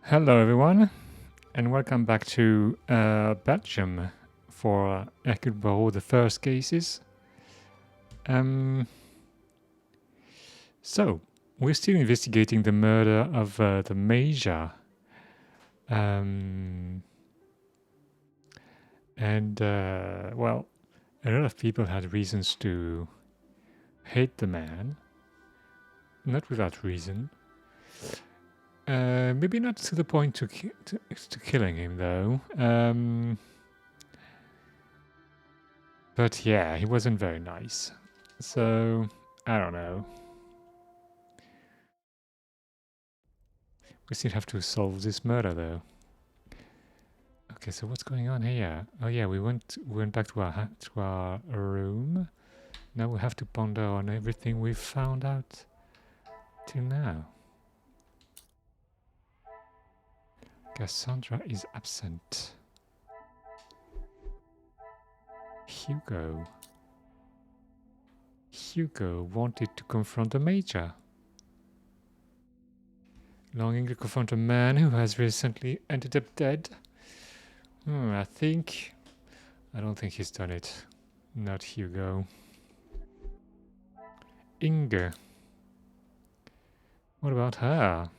Hello, everyone, and welcome back to Belgium for Hercule Poirot, the first cases. So, we're still investigating the murder of the Major. Well, a lot of people had reasons to hate the man, not without reason. Maybe not to the point to killing him, though. But yeah, he wasn't very nice. So, I don't know. We still have to solve this murder, though. Okay, so what's going on here? Oh yeah, we went back to our room. Now we have to ponder on everything we've found out till now. Cassandra is absent. Hugo wanted to confront the Major. Longing to confront a man who has recently ended up dead. I don't think he's done it. Not Hugo. Inge. What about her?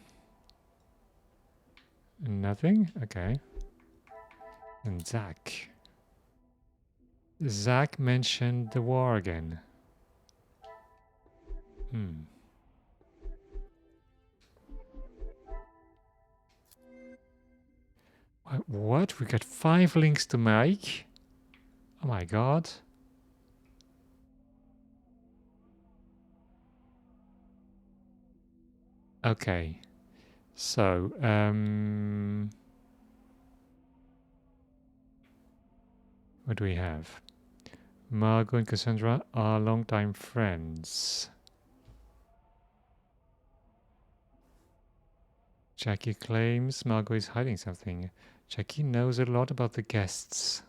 Nothing? Okay. And Zach. Zach mentioned the war again. What? We got 5 links to make? Oh my god. Okay. So, what do we have? Margot and Cassandra are longtime friends. Jackie claims Margot is hiding something. Jackie knows a lot about the guests.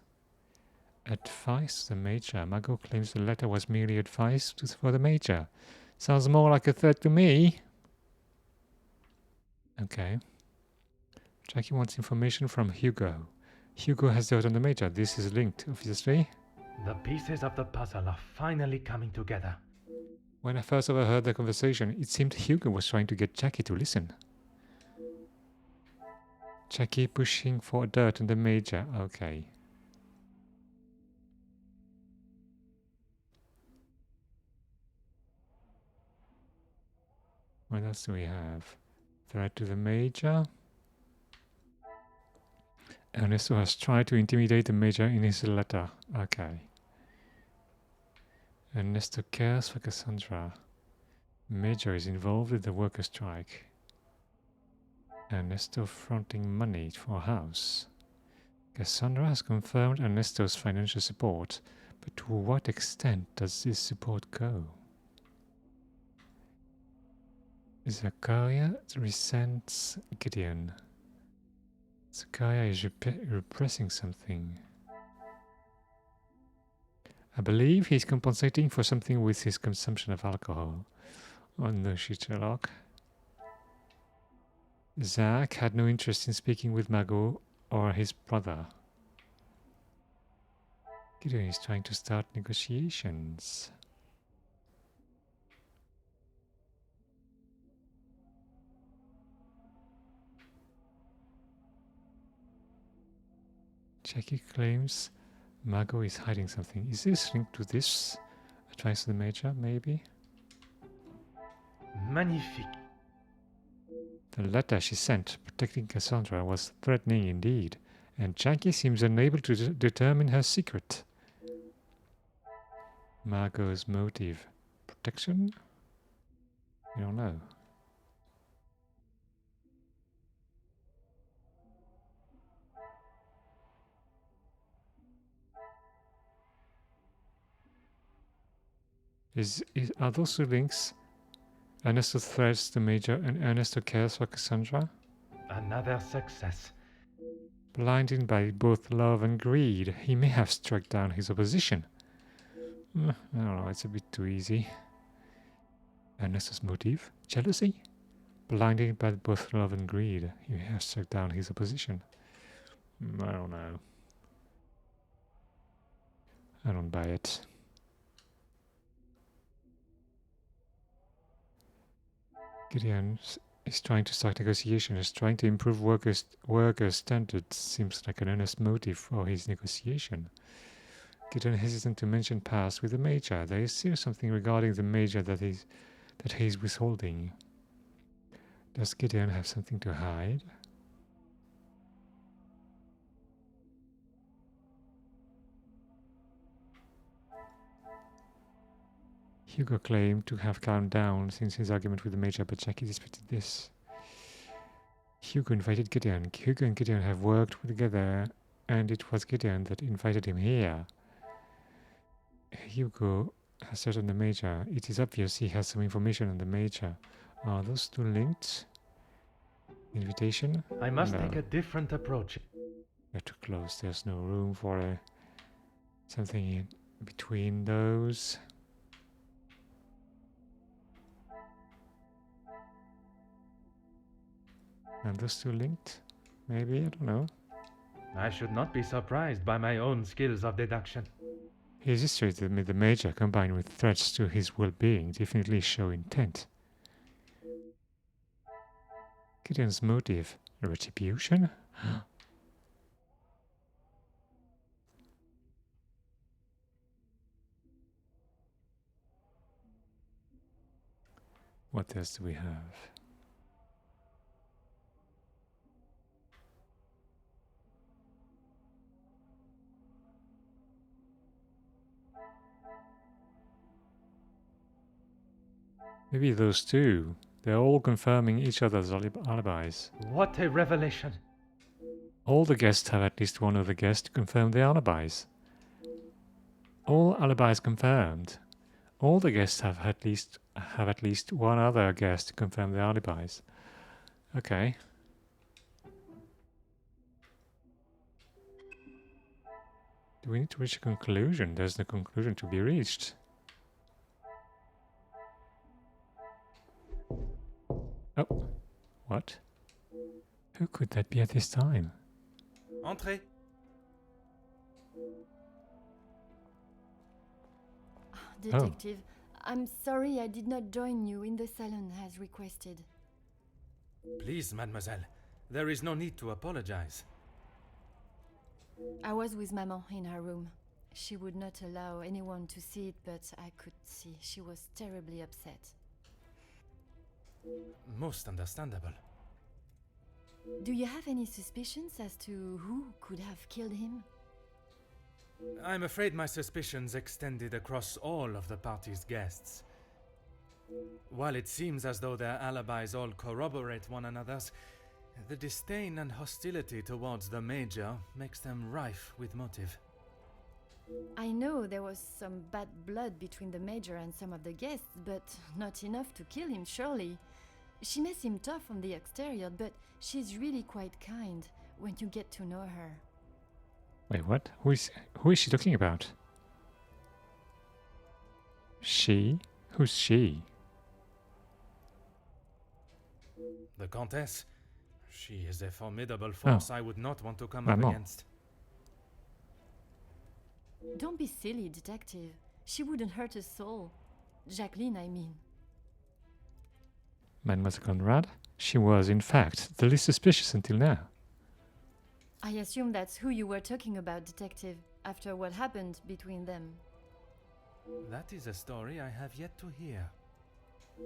Advice to the Major. Margot claims the letter was merely advice for the Major. Sounds more like a threat to me. Okay. Jackie wants information from Hugo. Hugo has dirt on the Major. This is linked, obviously. The pieces of the puzzle are finally coming together. When I first overheard the conversation, it seemed Hugo was trying to get Jackie to listen. Jackie pushing for dirt on the Major. Okay. What else do we have? Threat to the Major. Ernesto has tried to intimidate the Major in his letter. Okay. Ernesto cares for Cassandra. Major is involved in the worker strike. Ernesto fronting money for a house. Cassandra has confirmed Ernesto's financial support, but to what extent does this support go? Zakaria resents Gideon. Zakaria is repressing something. I believe he's compensating for something with his consumption of alcohol. Oh no shit, Sherlock. Zach had no interest in speaking with Margot or his brother. Gideon is trying to start negotiations. Jackie claims Margot is hiding something. Is this linked to this? Advice to the Major, maybe? Magnifique. The letter she sent protecting Cassandra was threatening indeed, and Jackie seems unable to determine her secret. Margot's motive. Protection? We don't know. Are those two links? Ernesto threats the Major and Ernesto cares for Cassandra? Another success. Blinded by both love and greed, he may have struck down his opposition. I don't know, it's a bit too easy. Ernesto's motive? Jealousy? Blinded by both love and greed, he has struck down his opposition. I don't know. I don't buy it. Gideon is trying to start negotiations, trying to improve worker standards. Seems like an honest motive for his negotiation. Gideon hesitant to mention past with the Major. There is still something regarding the Major that he's withholding. Does Gideon have something to hide? Hugo claimed to have calmed down since his argument with the Major, but Jackie disputed this. Hugo invited Gideon. Hugo and Gideon have worked together, and it was Gideon that invited him here. Hugo has certain the Major. It is obvious he has some information on the Major. Are those two linked? Invitation? I must No. take a different approach. They're too close. There's no room for something in between those. And those two linked? Maybe? I don't know. I should not be surprised by my own skills of deduction. His history with the Major combined with threats to his well-being definitely show intent. Gideon's motive? Retribution? What else do we have? Maybe those two. They're all confirming each other's alibis. What a revelation! All the guests have at least one other guest to confirm their alibis. All alibis confirmed. All the guests have at least one other guest to confirm their alibis. Okay. Do we need to reach a conclusion? There's no conclusion to be reached. Oh. What? Who could that be at this time? Entrez! Detective, I'm sorry I did not join you in the salon as requested. Please, mademoiselle. There is no need to apologize. I was with Maman in her room. She would not allow anyone to see it, but I could see she was terribly upset. Most understandable. Do you have any suspicions as to who could have killed him? I'm afraid my suspicions extended across all of the party's guests. While it seems as though their alibis all corroborate one another's, the disdain and hostility towards the Major makes them rife with motive. I know there was some bad blood between the Major and some of the guests, but not enough to kill him, surely. She may seem tough on the exterior, but she's really quite kind when you get to know her. Wait, what? Who is she talking about? She? Who's she? The Countess? She is a formidable force I would not want to come up Maman. against. Don't be silly, detective. She wouldn't hurt a soul. Jacqueline, I mean. Mademoiselle Conrad? She was, in fact, the least suspicious until now. I assume that's who you were talking about, detective, after what happened between them. That is a story I have yet to hear.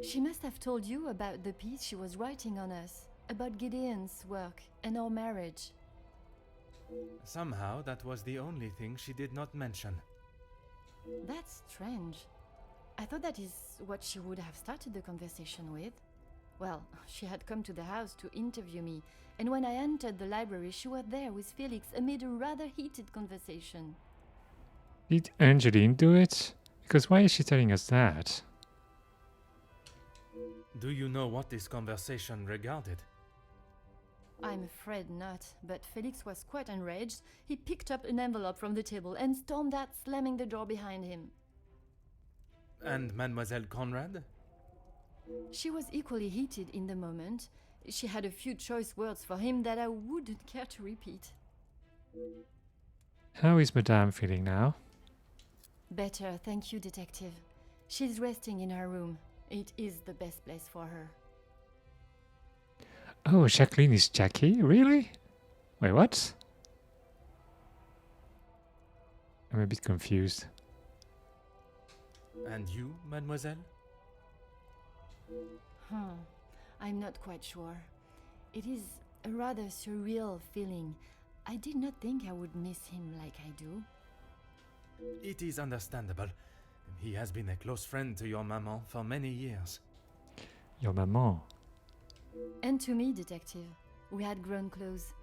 She must have told you about the piece she was writing on us, about Gideon's work and our marriage. Somehow that was the only thing she did not mention. That's strange. I thought that is what she would have started the conversation with. Well, she had come to the house to interview me, and when I entered the library, she was there with Felix amid a rather heated conversation. Did Angeline do it? Because why is she telling us that? Do you know what this conversation regarded? I'm afraid not, but Felix was quite enraged. He picked up an envelope from the table and stormed out, slamming the door behind him. And Mademoiselle Conrad? She was equally heated in the moment. She had a few choice words for him that I wouldn't care to repeat. How is Madame feeling now? Better, thank you, Detective. She's resting in her room. It is the best place for her. Oh, Jacqueline is Jackie? Really? Wait, what? I'm a bit confused. And you, mademoiselle? I'm not quite sure. It is a rather surreal feeling. I did not think I would miss him like I do. It is understandable. He has been a close friend to your maman for many years. Your maman. And to me, Detective. We had grown close.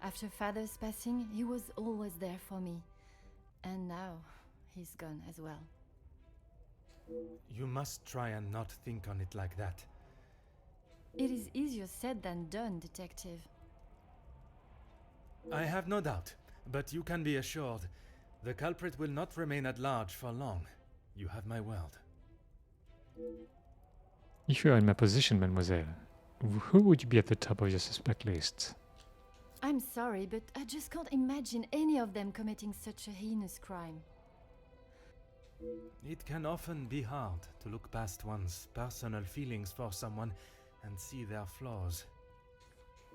After Father's passing, he was always there for me. And now, he's gone as well. You must try and not think on it like that. It is easier said than done, Detective. I have no doubt, but you can be assured the culprit will not remain at large for long. You have my word. If you are in my position, mademoiselle, who would you be at the top of your suspect list? I'm sorry, but I just can't imagine any of them committing such a heinous crime. It can often be hard to look past one's personal feelings for someone and see their flaws.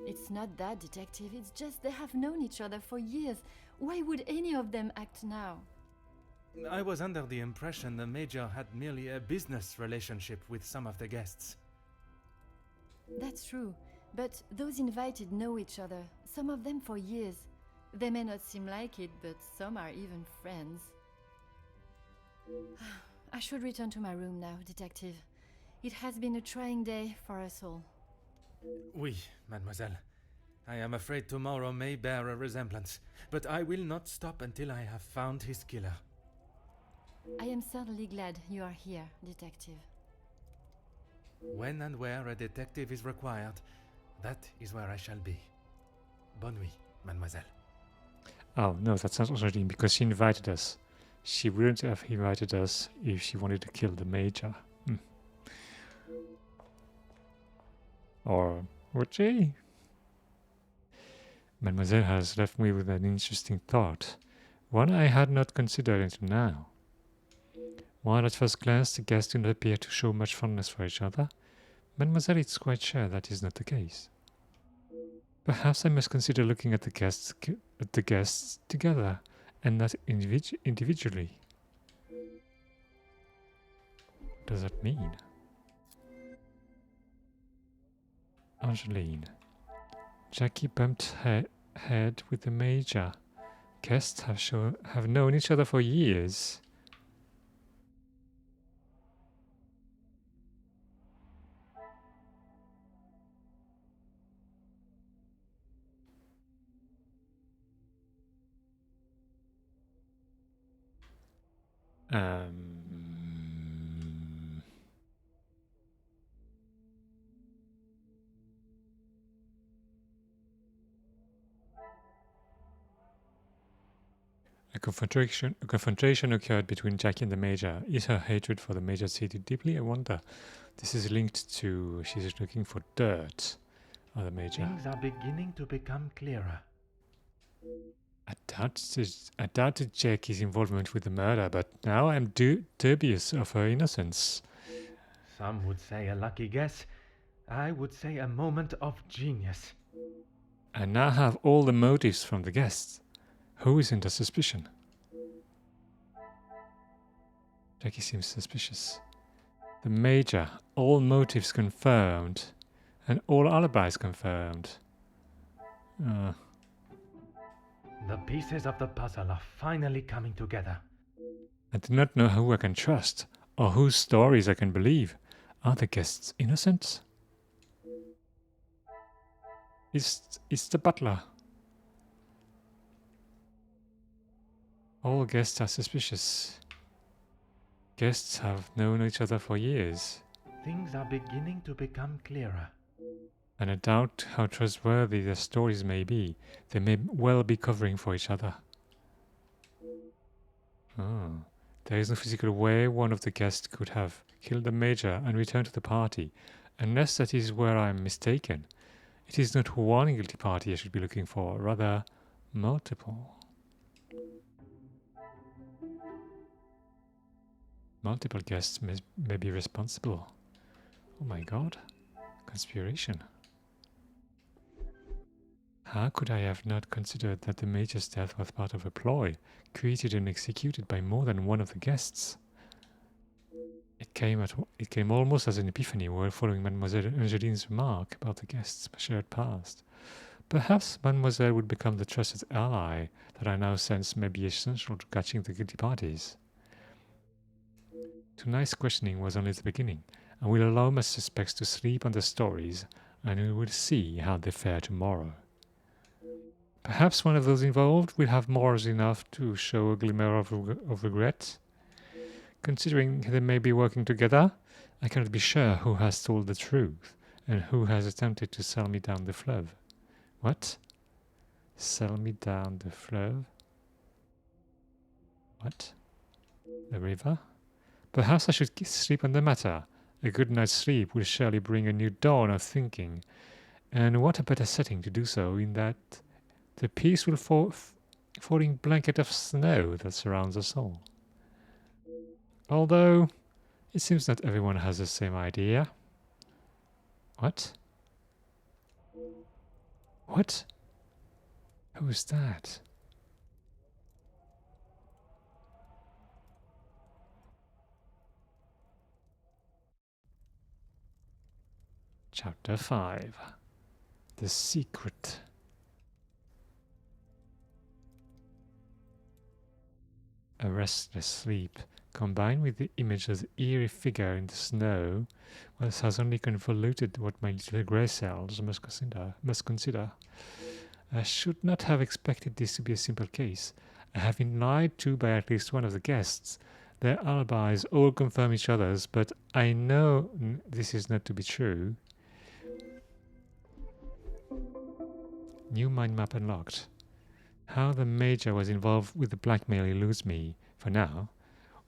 It's not that, Detective. It's just they have known each other for years. Why would any of them act now? I was under the impression the Major had merely a business relationship with some of the guests. That's true, but those invited know each other, some of them for years. They may not seem like it, but some are even friends. I should return to my room now, Detective. It has been a trying day for us all. Oui, mademoiselle. I am afraid tomorrow may bear a resemblance, but I will not stop until I have found his killer. I am certainly glad you are here, Detective. When and where a detective is required, that is where I shall be. Bonne nuit, mademoiselle. Oh, no, that's not Angeline, because she invited us. She wouldn't have invited us if she wanted to kill the Major. Or would she? Mademoiselle has left me with an interesting thought, one I had not considered until now. While at first glance the guests do not appear to show much fondness for each other, Mademoiselle is quite sure that is not the case. Perhaps I must consider looking at the guests together and not individually. What does that mean? Angeline. Jackie bumped head with the Major. Guests have known each other for years. A confrontation occurred between Jackie and the Major. Is her hatred for the Major seated deeply? I wonder. This is linked to she's looking for dirt on the Major. Things are beginning to become clearer. I doubted Jackie's involvement with the murder, but now I'm dubious of her innocence. Some would say a lucky guess. I would say a moment of genius. I now have all the motives from the guests. Who is under suspicion? Jackie seems suspicious. The Major, all motives confirmed, and all alibis confirmed. The pieces of the puzzle are finally coming together. I do not know who I can trust, or whose stories I can believe. Are the guests innocent? It's the butler. All guests are suspicious. Guests have known each other for years. Things are beginning to become clearer. And I doubt how trustworthy their stories may be. They may well be covering for each other. Oh, There is no physical way one of the guests could have killed the Major and returned to the party, unless that is where I am mistaken. It is not one guilty party I should be looking for, rather multiple. Multiple guests may be responsible. Oh my god. Conspiration. How could I have not considered that the Major's death was part of a ploy, created and executed by more than one of the guests? It came almost as an epiphany while following Mademoiselle Angeline's remark about the guests' shared past. Perhaps Mademoiselle would become the trusted ally that I now sense may be essential to catching the guilty parties. Tonight's questioning was only the beginning, and will allow my suspects to sleep on their stories, and we will see how they fare tomorrow. Perhaps one of those involved will have morals enough to show a glimmer of regret. Considering they may be working together, I cannot be sure who has told the truth, and who has attempted to sell me down the fleuve. What? Sell me down the fleuve? What? The river? Perhaps I should sleep on the matter. A good night's sleep will surely bring a new dawn of thinking. And what a better setting to do so in that the peaceful falling blanket of snow that surrounds us all. Although, it seems not everyone has the same idea. What? What? Who is that? Chapter 5. The Secret. A restless sleep, combined with the image of the eerie figure in the snow, has only convoluted what my little grey cells must consider. I should not have expected this to be a simple case. I have been lied to by at least one of the guests. Their alibis all confirm each other's, but I know this is not to be true. New mind map unlocked. How the Major was involved with the blackmail eludes me, for now.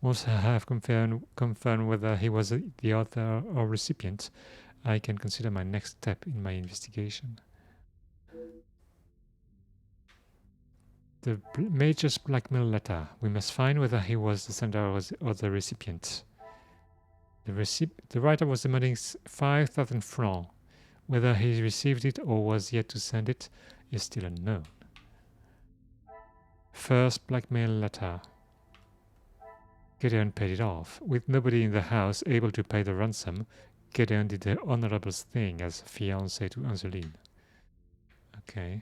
Once I have confirmed whether he was the author or recipient, I can consider my next step in my investigation. The Major's blackmail letter. We must find whether he was the sender or the recipient. The writer was demanding 5,000 francs. Whether he received it or was yet to send it is still unknown. First blackmail letter. Gideon paid it off. With nobody in the house able to pay the ransom, Gideon did the honorable thing as fiancé to Angeline. Okay.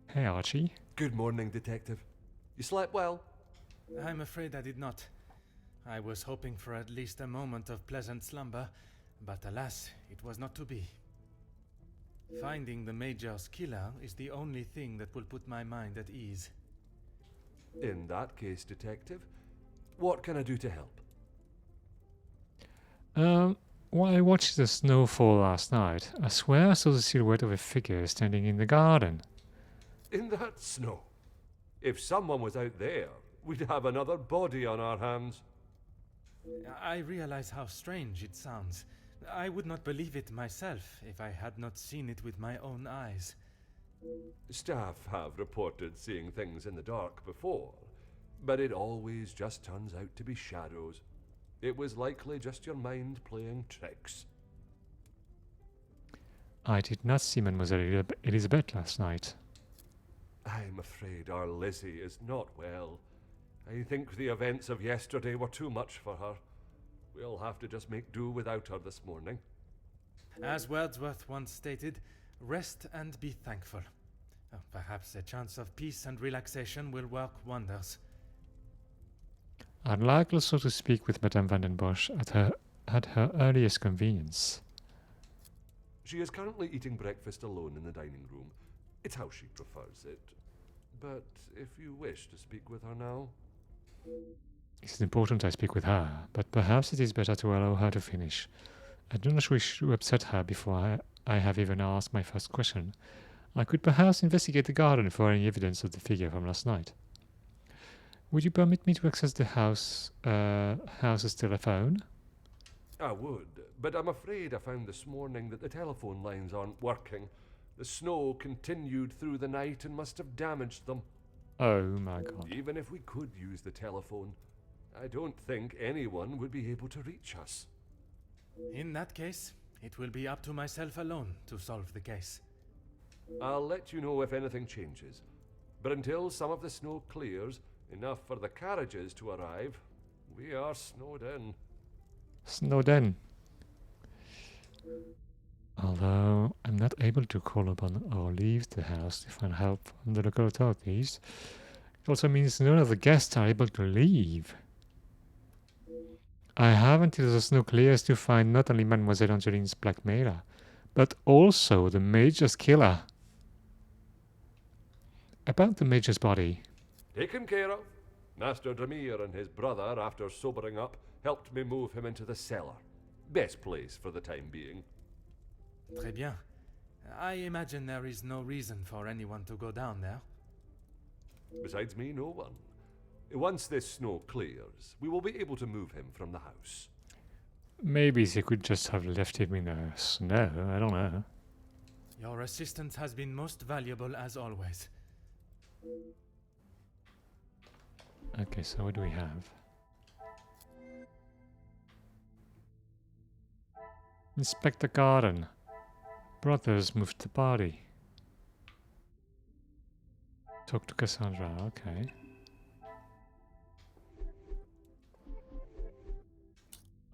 Hey, Archie. Good morning, Detective. You slept well? I'm afraid I did not. I was hoping for at least a moment of pleasant slumber, but alas, it was not to be. Finding the Major's killer is the only thing that will put my mind at ease. In that case, Detective, what can I do to help? While I watched the snowfall last night, I swear I saw the silhouette of a figure standing in the garden. In that snow? If someone was out there, we'd have another body on our hands. I realize how strange it sounds. I would not believe it myself if I had not seen it with my own eyes. Staff have reported seeing things in the dark before, but it always just turns out to be shadows. It was likely just your mind playing tricks. I did not see Mademoiselle Elizabeth last night. I'm afraid our Lizzie is not well. I think the events of yesterday were too much for her. We'll have to just make do without her this morning. As Wordsworth once stated, rest and be thankful. Perhaps a chance of peace and relaxation will work wonders. I'd like also to speak with Madame Van den Bosch at her earliest convenience. She is currently eating breakfast alone in the dining room. It's how she prefers it. But if you wish to speak with her now... It is important I speak with her, but perhaps it is better to allow her to finish. I do not wish to upset her before I have even asked my first question. I could perhaps investigate the garden for any evidence of the figure from last night. Would you permit me to access the house's telephone? I would, but I'm afraid I found this morning that the telephone lines aren't working. The snow continued through the night and must have damaged them. Oh my god. Even if we could use the telephone, I don't think anyone would be able to reach us. In that case, it will be up to myself alone to solve the case. I'll let you know if anything changes. But until some of the snow clears, enough for the carriages to arrive, we are snowed in. Snowed in. Although I'm not able to call upon or leave the house to find help from the local authorities, it also means none of the guests are able to leave. I have until the snow clears to find not only Mademoiselle Angeline's blackmailer, but also the Major's killer. About the Major's body. Taken care of. Master Demir and his brother, after sobering up, helped me move him into the cellar. Best place for the time being. Très bien. I imagine there is no reason for anyone to go down there. Besides me, no one. Once this snow clears, we will be able to move him from the house. Maybe they could just have left him in the snow, I don't know. Your assistance has been most valuable as always. Okay, so what do we have? Inspect the garden. Brothers moved the body. Talk to Cassandra, okay.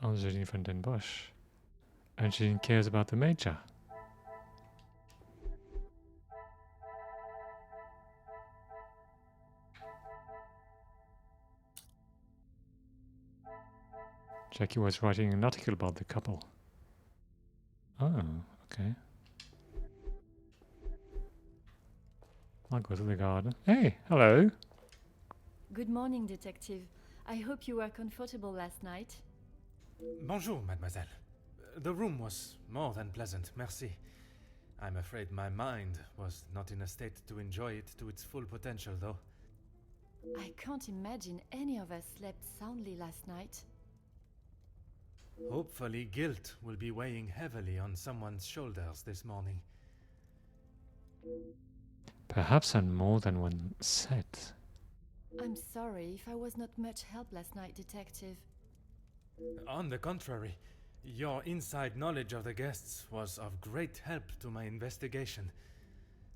Angeline van den Bosch. Angeline cares about the Major. Jackie was writing an article about the couple. Oh, okay. I'll go to the garden. Hey, hello. Good morning, Detective. I hope you were comfortable last night. Bonjour, mademoiselle. The room was more than pleasant, merci. I'm afraid my mind was not in a state to enjoy it to its full potential, though. I can't imagine any of us slept soundly last night. Hopefully, guilt will be weighing heavily on someone's shoulders this morning. Perhaps on more than one set. I'm sorry if I was not much help last night, Detective. On the contrary, your inside knowledge of the guests was of great help to my investigation.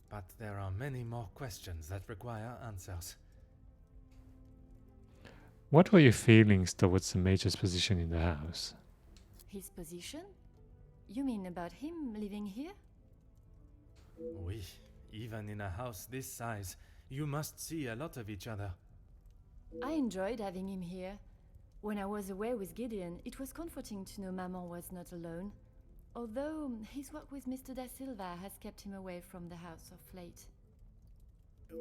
But there are many more questions that require answers. What were your feelings towards the Major's position in the house? His position? You mean about him living here? Oui, even in a house this size, you must see a lot of each other. I enjoyed having him here. When I was away with Gideon, it was comforting to know Maman was not alone. Although his work with Mr. Da Silva has kept him away from the house of late.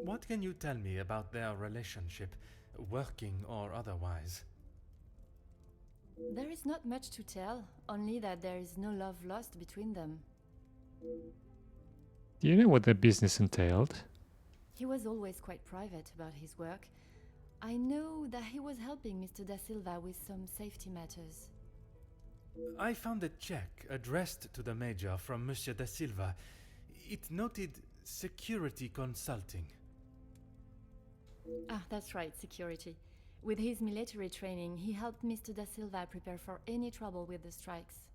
What can you tell me about their relationship, working or otherwise? There is not much to tell, only that there is no love lost between them. Do you know what their business entailed? He was always quite private about his work. I know that he was helping Mr. Da Silva with some safety matters. I found a check addressed to the Major from Monsieur Da Silva. It noted security consulting. Ah, that's right, security. With his military training, he helped Mr. Da Silva prepare for any trouble with the strikes.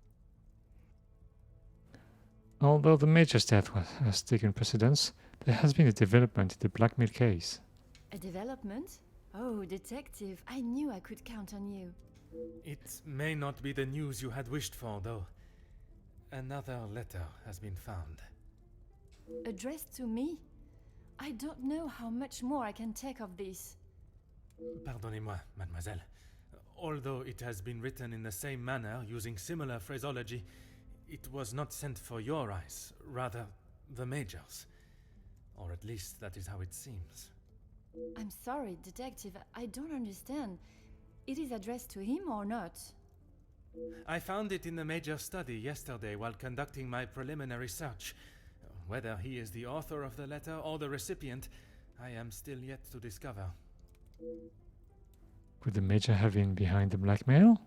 Although the Major's death has taken precedence, there has been a development in the blackmail case. A development? Oh, Detective, I knew I could count on you. It may not be the news you had wished for, though. Another letter has been found. Addressed to me? I don't know how much more I can take of this. Pardonnez-moi, mademoiselle. Although it has been written in the same manner, using similar phraseology, it was not sent for your eyes, rather the Major's. Or at least that is how it seems. I'm sorry, Detective, I don't understand. It is addressed to him or not? I found it in the Major's study yesterday while conducting my preliminary search. Whether he is the author of the letter or the recipient, I am still yet to discover. Could the Major have been behind the blackmail?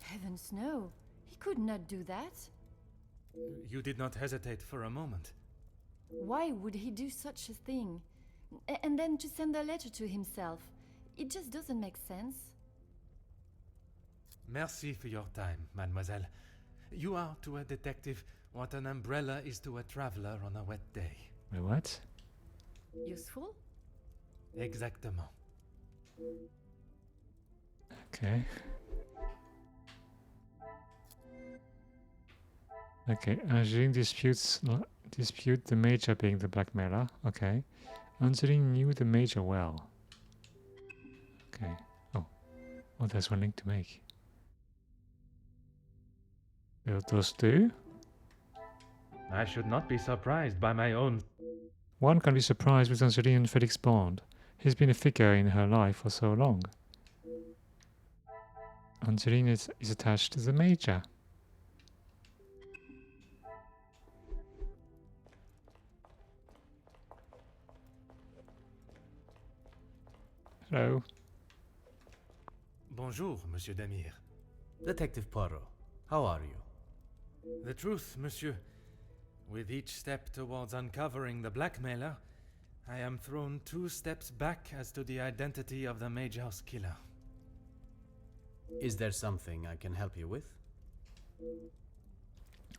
Heavens no. He could not do that. You did not hesitate for a moment. Why would he do such a thing? And then to send a letter to himself. It just doesn't make sense. Merci for your time, mademoiselle. You are to a detective what an umbrella is to a traveler on a wet day. Wait, what? Useful? Exactement. Okay. Okay, Angeline dispute the Major being the blackmailer. Okay. Angeline knew the Major well. Okay. Oh, there's one link to make. Those two? I should not be surprised by my own. One can be surprised with Angeline and Felix Bond. He's been a figure in her life for so long. Angeline is attached to the Major. Hello. Bonjour, Monsieur Demir. Detective Poirot, how are you? The truth, monsieur. With each step towards uncovering the blackmailer, I am thrown 2 steps back as to the identity of the Major's killer. Is there something I can help you with?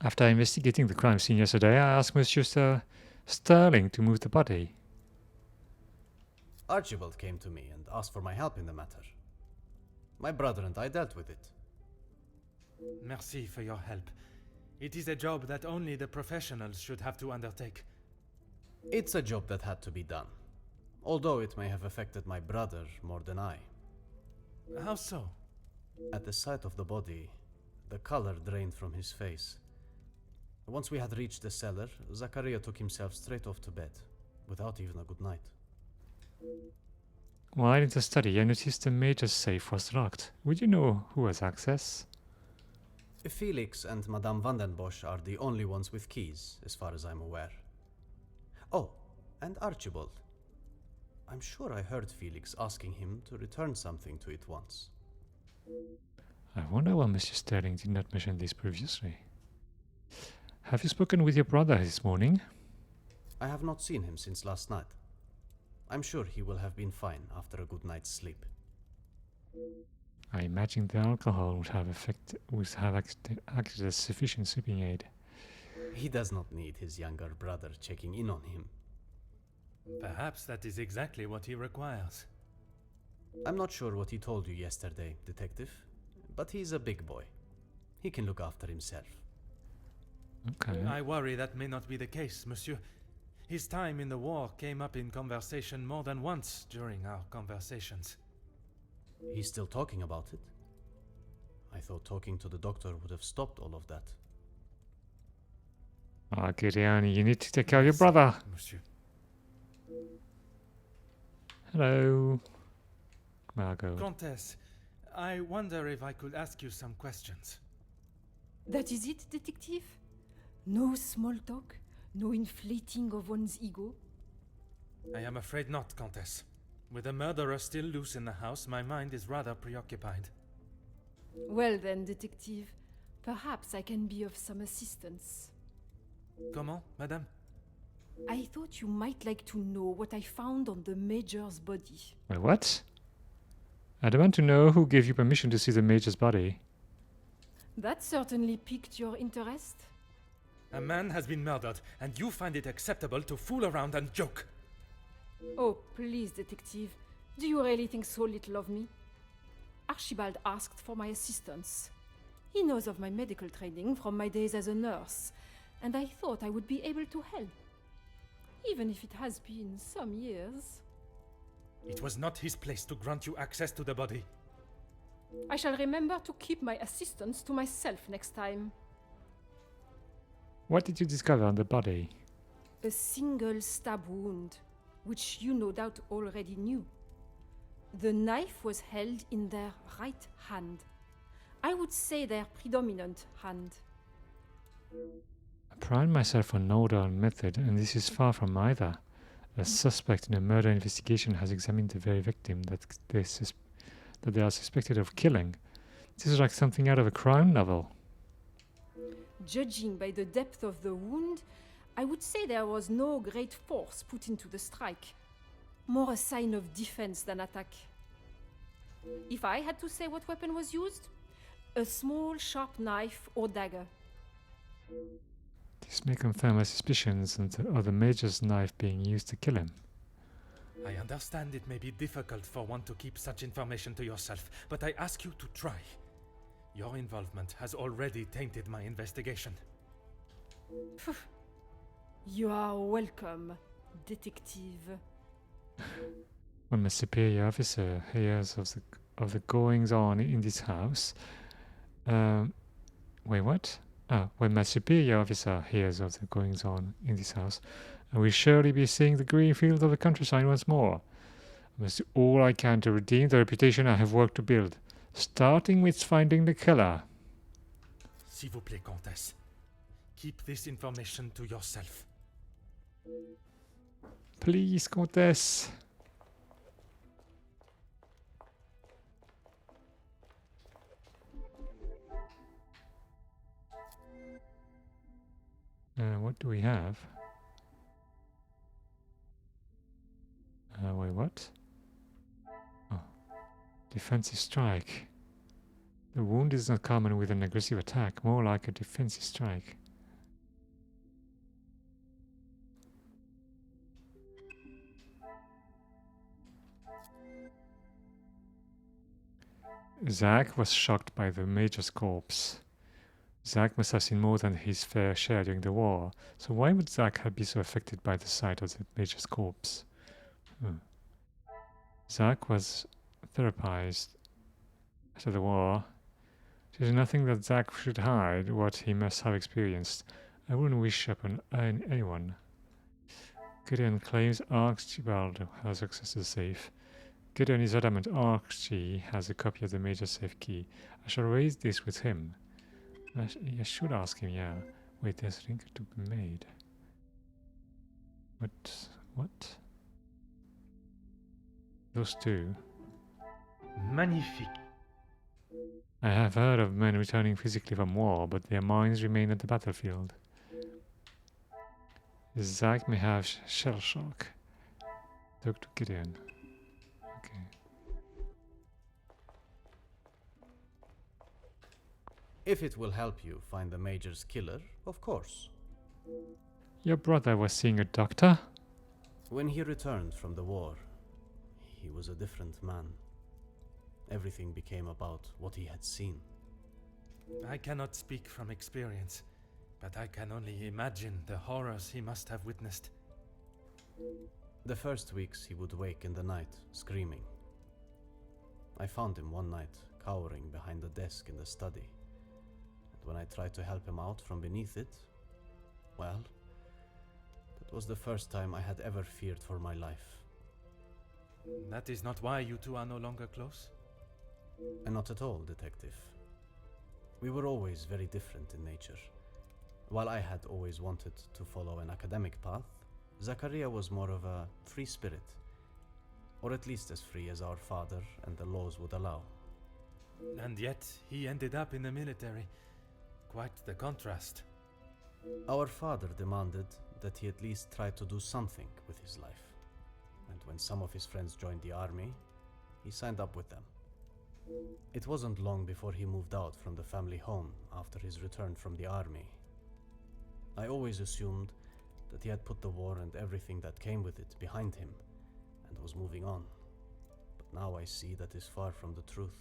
After investigating the crime scene yesterday, I asked Monsieur Sterling to move the body. Archibald came to me and asked for my help in the matter. My brother and I dealt with it. Merci for your help. It is a job that only the professionals should have to undertake. It's a job that had to be done, although it may have affected my brother more than I. How so? At the sight of the body, the color drained from his face. Once we had reached the cellar, Zachariah took himself straight off to bed, without even a good night. While in the study, I noticed the Major's safe was locked. Would you know who has access? Felix and Madame Vandenbosch are the only ones with keys, as far as I'm aware. Oh, and Archibald. I'm sure I heard Felix asking him to return something to it once. I wonder why Monsieur Sterling did not mention this previously. Have you spoken with your brother this morning? I have not seen him since last night. I'm sure he will have been fine after a good night's sleep. I imagine the alcohol would have acted as sufficient sleeping aid. He does not need his younger brother checking in on him. Perhaps that is exactly what he requires. I'm not sure what he told you yesterday, Detective, but he's a big boy. He can look after himself. Okay. I worry that may not be the case, monsieur. His time in the war came up in conversation more than once during our conversations. He's still talking about it? I thought talking to the doctor would have stopped all of that. Ah, Gideon, you need to take care of your brother. Monsieur. Hello. Margot. Comtesse, I wonder if I could ask you some questions. That is it, detective? No small talk? No inflating of one's ego? I am afraid not, Comtesse. With the murderer still loose in the house, my mind is rather preoccupied. Well then, detective, perhaps I can be of some assistance. Comment, madame? I thought you might like to know what I found on the Major's body. Wait, what? I demand to know who gave you permission to see the Major's body. That certainly piqued your interest. A man has been murdered, and you find it acceptable to fool around and joke. Oh, please, detective. Do you really think so little of me? Archibald asked for my assistance. He knows of my medical training from my days as a nurse, and I thought I would be able to help. Even if it has been some years. It was not his place to grant you access to the body. I shall remember to keep my assistance to myself next time. What did you discover on the body? A single stab wound, which you no doubt already knew. The knife was held in their right hand. I would say their predominant hand. I pride myself on order and method, and this is far from either. A suspect in a murder investigation has examined the very victim that they are suspected of killing. This is like something out of a crime novel. Judging by the depth of the wound, I would say there was no great force put into the strike. More a sign of defense than attack. If I had to say what weapon was used, a small sharp knife or dagger. This may confirm my suspicions of the Major's knife being used to kill him. I understand it may be difficult for one to keep such information to yourself, but I ask you to try. Your involvement has already tainted my investigation. You are welcome, detective. When my superior officer hears of the goings on in this house, wait, what? When my superior officer hears of the goings on in this house, I will surely be seeing the green field of the countryside once more. I must do all I can to redeem the reputation I have worked to build, starting with finding the killer. S'il vous plaît, Comtesse. Keep this information to yourself. Please, Comtesse. What do we have? Wait, what? Oh. Defensive strike. The wound is not common with an aggressive attack, more like a defensive strike. Zack was shocked by the Major's corpse. Zack must have seen more than his fair share during the war, so why would Zack be so affected by the sight of the Major's corpse? Zack was therapized after the war. There is nothing that Zack should hide what he must have experienced. I wouldn't wish upon anyone. Gideon claims Archibald has access to the safe. Gideon is adamant Archie has a copy of the Major safe key. I shall raise this with him. I should ask him, yeah. Wait, there's a link to be made. What? Those two. Magnifique. I have heard of men returning physically from war, but their minds remain at the battlefield. Zack may have shell shock. Talk to Gideon. Okay. If it will help you find the Major's killer, of course. Your brother was seeing a doctor? When he returned from the war, he was a different man. Everything became about what he had seen. I cannot speak from experience, but I can only imagine the horrors he must have witnessed. The first weeks he would wake in the night, screaming. I found him one night, cowering behind the desk in the study. And when I tried to help him out from beneath it, well, that was the first time I had ever feared for my life. That is not why you two are no longer close? And not at all, Detective. We were always very different in nature. While I had always wanted to follow an academic path, Zachariah was more of a free spirit, or at least as free as our father and the laws would allow. And yet he ended up in the military. Quite the contrast. Our father demanded that he at least try to do something with his life. And when some of his friends joined the army, he signed up with them. It wasn't long before he moved out from the family home after his return from the army. I always assumed that he had put the war and everything that came with it behind him and was moving on. But now I see that is far from the truth.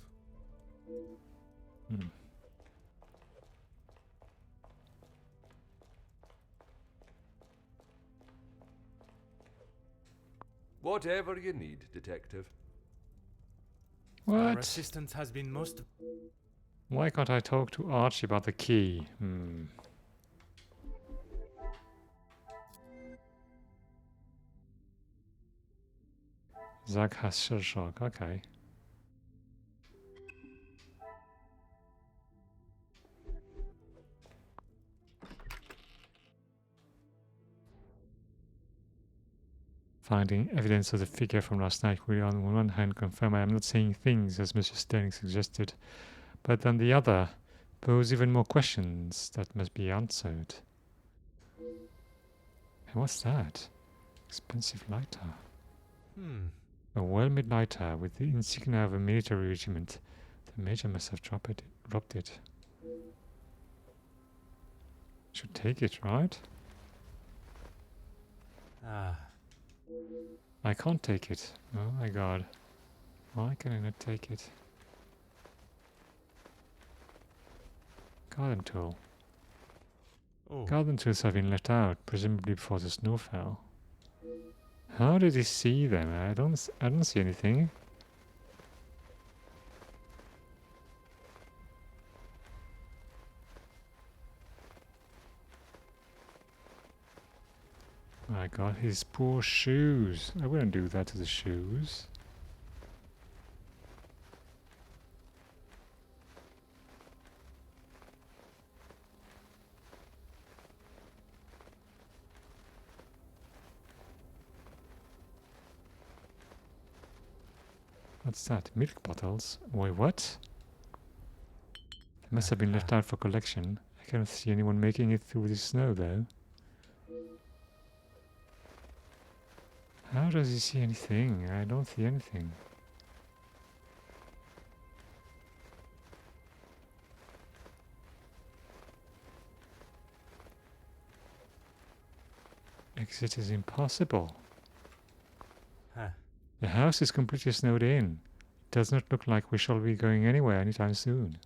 Whatever you need, Detective. Our What? assistance has been most... Why can't I talk to Archie about the key? Zack has shell shock, okay. Finding evidence of the figure from last night will on one hand confirm I am not saying things as Mr. Sterling suggested, but on the other, pose even more questions that must be answered. And what's that? Expensive lighter. A well-made lighter with the insignia of a military regiment. The major must have dropped it. Should take it, right? I can't take it. Oh my god. Why can I not take it? Garden tool. Oh. Garden tools have been left out, presumably before the snow fell. How did he see them? I don't see anything. My god, his poor shoes. I wouldn't do that to the shoes. What's that? Milk bottles? Wait, what? They must have been left out for collection. I cannot see anyone making it through the snow, though. How does he see anything? I don't see anything. Exit is impossible. The house is completely snowed in. It does not look like we shall be going anywhere anytime soon.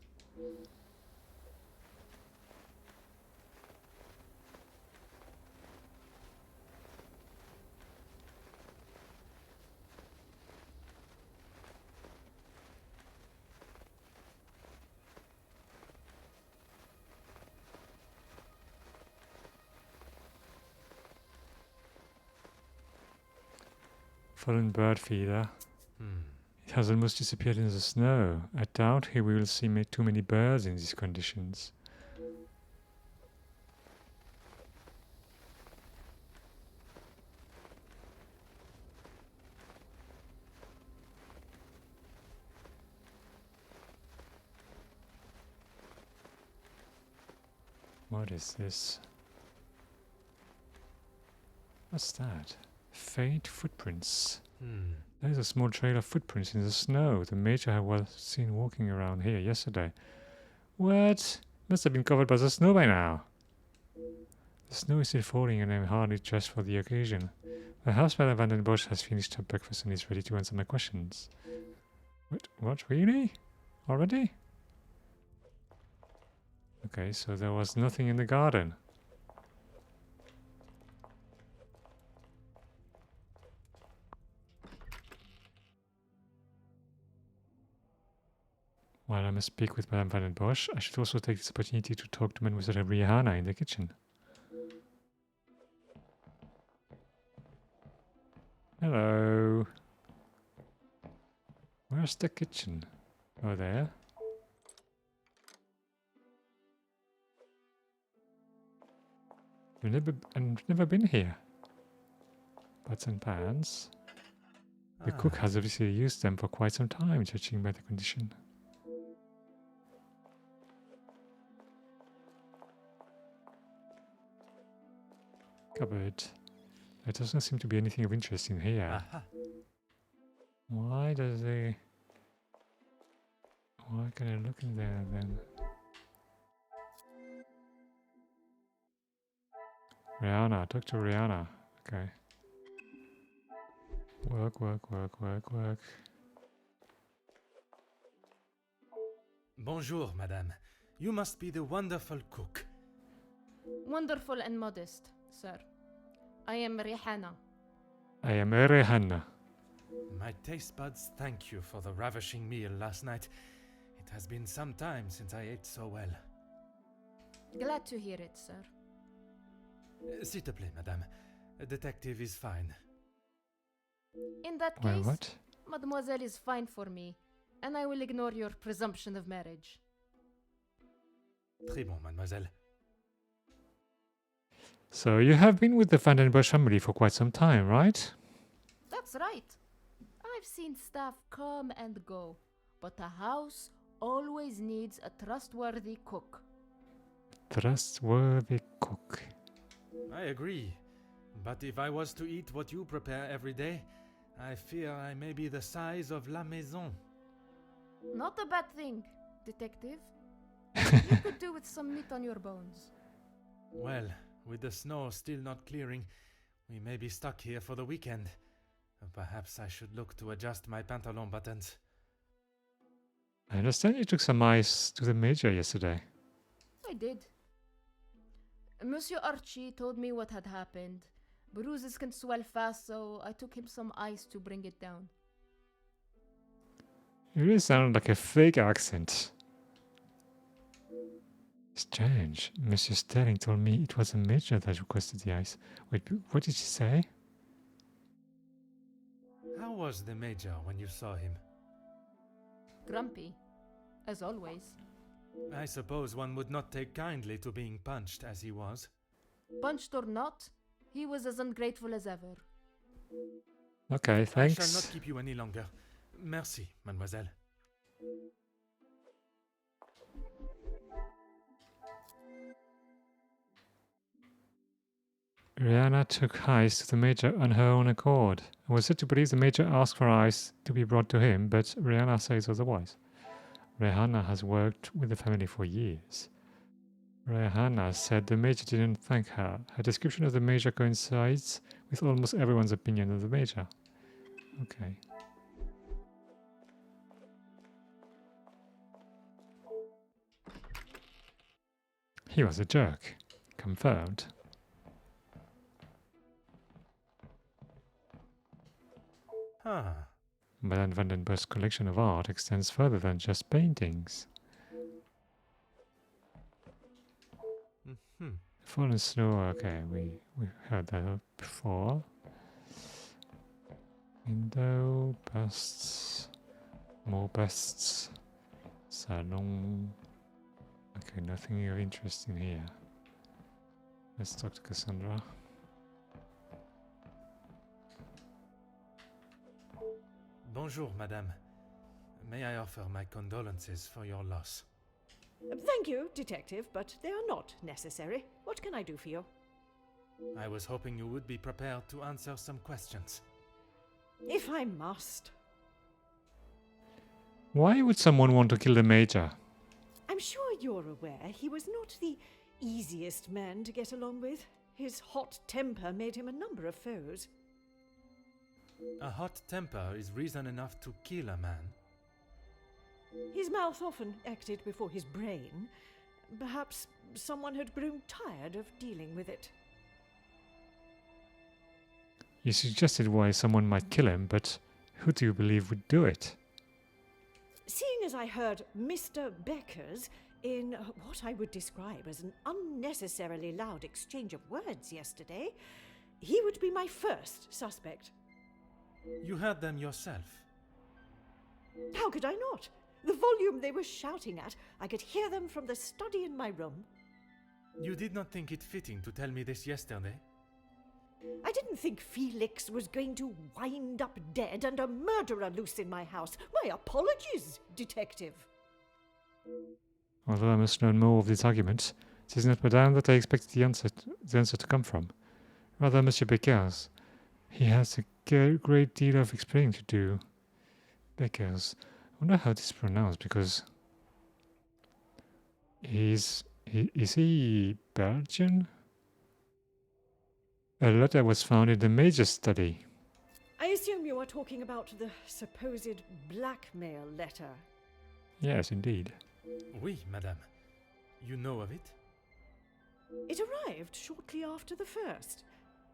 Fallen bird feeder. It has almost disappeared in the snow. I doubt we will see too many birds in these conditions. What is this? What's that? Faint footprints. There's a small trail of footprints in the snow. The major was seen walking around here yesterday. What? Must have been covered by the snow by now. The snow is still falling and I'm hardly dressed for the occasion. Perhaps Madame Van den Bosch has finished her breakfast and is ready to answer my questions. What, really? Already? Okay, so there was nothing in the garden. While I must speak with Madame Van den Bosch, I should also take this opportunity to talk to Mademoiselle Rihanna in the kitchen. Hello. Where's the kitchen? Oh, there. I've never been here. Pots and pans. The cook has obviously used them for quite some time, judging by the condition. Cupboard. There doesn't seem to be anything of interest in here. Why does they... Why can I look in there then? Rihanna, talk to Rihanna. Okay. Work. Bonjour, madame. You must be the wonderful cook. Wonderful and modest, sir. I am Rihanna. I am Rihanna. My taste buds thank you for the ravishing meal last night. It has been some time since I ate so well. Glad to hear it, sir. S'il te plaît, madame. A detective is fine. In that Well, case, what? mademoiselle is fine for me, and I will ignore your presumption of marriage. Très bon, mademoiselle. So you have been with the Van den Bosch family for quite some time, right? That's right. I've seen staff come and go, but a house always needs a trustworthy cook. Trustworthy cook. I agree. But if I was to eat what you prepare every day, I fear I may be the size of La Maison. Not a bad thing, detective. You could do with some meat on your bones. Well, with the snow still not clearing, we may be stuck here for the weekend. Perhaps I should look to adjust my pantalon buttons. I understand you took some ice to the Major yesterday. I did. Monsieur Archie told me what had happened. Bruises can swell fast, so I took him some ice to bring it down. You really sound like a fake accent. Strange. Monsieur Sterling told me it was the Major that requested the ice. Wait, what did she say? How was the Major when you saw him? Grumpy, as always. I suppose one would not take kindly to being punched as he was. Punched or not, he was as ungrateful as ever. Okay, I thanks. shall not keep you any longer. Merci, mademoiselle. Rihanna took ice to the Major on her own accord and was said to believe the Major asked for ice to be brought to him, but Rihanna says otherwise. Rihanna has worked with the family for years. Rihanna said the Major didn't thank her. Her description of the Major coincides with almost everyone's opinion of the Major. Okay. He was a jerk. Confirmed. Ah, Madame Vandenberg's collection of art extends further than just paintings. Fallen snow, okay, we heard that before. Window, busts, more busts, salon. Okay, nothing of interest in here. Let's talk to Cassandra. bonjour, madame. May I offer my condolences for your loss? Thank you, Detective, but they are not necessary. What can I do for you? I was hoping you would be prepared to answer some questions. If I must. Why would someone want to kill the Major? I'm sure you're aware he was not the easiest man to get along with. His hot temper made him a number of foes. A hot temper is reason enough to kill a man. His mouth often acted before his brain. Perhaps someone had grown tired of dealing with it. You suggested why someone might kill him, but who do you believe would do it? Seeing as I heard Mr. Becker's in what I would describe as an unnecessarily loud exchange of words yesterday, he would be my first suspect. You heard them yourself. How could I not? The volume they were shouting at, I could hear them from the study in my room. You did not think it fitting to tell me this yesterday? I didn't think Felix was going to wind up dead and a murderer loose in my house. My apologies, Detective. Although I must learn more of this argument, it is not Madame that I expected the answer to come from. Rather, Monsieur Becker's. He has a great deal of explaining to do. Becker's. I wonder how this is pronounced, because is he Belgian? A letter was found in the Major's study. I assume you are talking about the supposed blackmail letter. Yes, indeed. Oui, madame. You know of it? It arrived shortly after the first.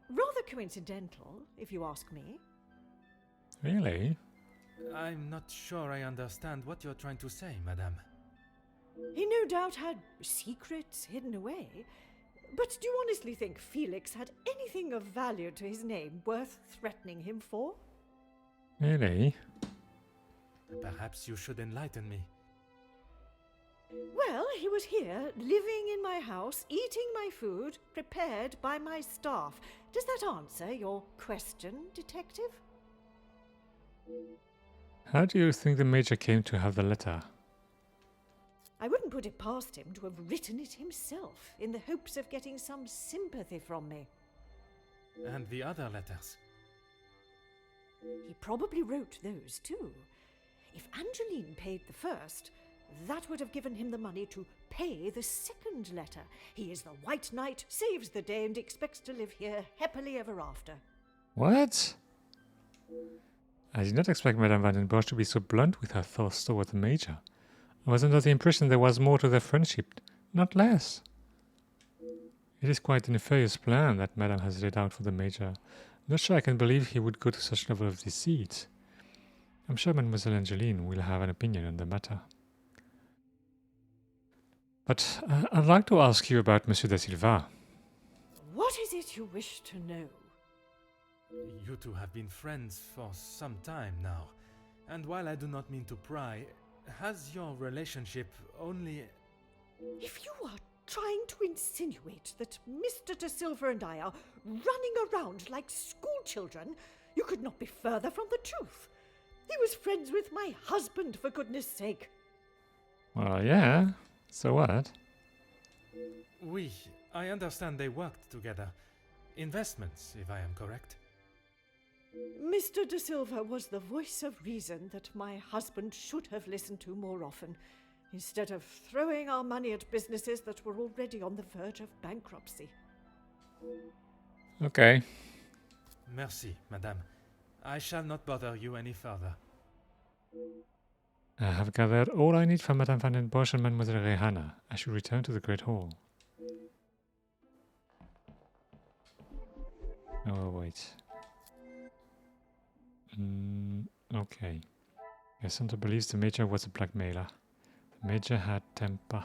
Rather coincidental, if you ask me. Really? I'm not sure I understand what you're trying to say, madame. He no doubt had secrets hidden away. But do you honestly think Felix had anything of value to his name worth threatening him for? Really? Perhaps you should enlighten me. Well, he was here, living in my house, eating my food, prepared by my staff. Does that answer your question, Detective? How do you think the Major came to have the letter? I wouldn't put it past him to have written it himself in the hopes of getting some sympathy from me. And the other letters? He probably wrote those too. If Angeline paid the first, that would have given him the money to pay the second letter. He is the White Knight, saves the day, and expects to live here happily ever after. What? I did not expect Madame Van den Bosch to be so blunt with her thoughts toward the Major. I was under the impression there was more to their friendship, not less. It is quite a nefarious plan that Madame has laid out for the Major. Not sure I can believe he would go to such level of deceit. I'm sure Mademoiselle Angeline will have an opinion on the matter. But I'd like to ask you about Monsieur da Silva. What is it you wish to know? You two have been friends for some time now, and while I do not mean to pry, has your relationship only... If you are trying to insinuate that Mr. De Silva and I are running around like schoolchildren, you could not be further from the truth. He was friends with my husband, for goodness sake. Well, yeah. So what? Oui, I understand they worked together. Investments, if I am correct. Mr. De Silva was the voice of reason that my husband should have listened to more often, instead of throwing our money at businesses that were already on the verge of bankruptcy. Okay. Merci, madame. I shall not bother you any further. I have gathered all I need from Madame Van den Bosch and Mademoiselle Rehanna. I should return to the Great Hall. Oh, wait. Okay. Cassandra believes the Major was a blackmailer. The Major had temper.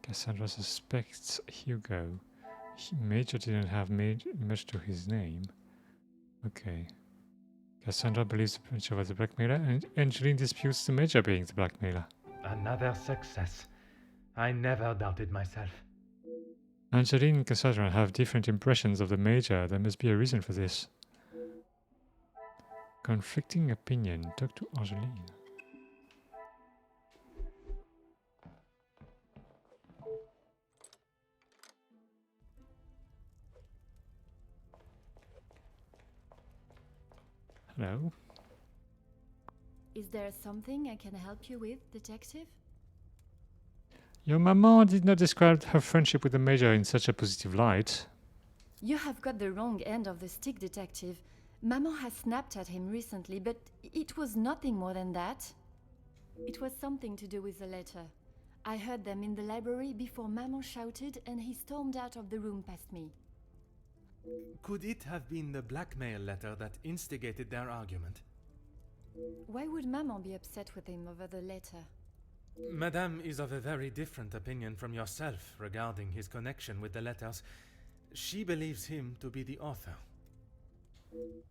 Cassandra suspects Hugo. Major didn't have much to his name. Okay. Cassandra believes the Major was a blackmailer, and Angeline disputes the Major being the blackmailer. Another success. I never doubted myself. Angeline and Cassandra have different impressions of the Major. There must be a reason for this. Conflicting opinion. Talk to Angeline. Hello. Is there something I can help you with, detective? Your maman did not describe her friendship with the Major in such a positive light. You have got the wrong end of the stick, detective. Maman has snapped at him recently, but it was nothing more than that. It was something to do with the letter. I heard them in the library before Maman shouted and he stormed out of the room past me. Could it have been the blackmail letter that instigated their argument? Why would Maman be upset with him over the letter? Madame is of a very different opinion from yourself regarding his connection with the letters. She believes him to be the author.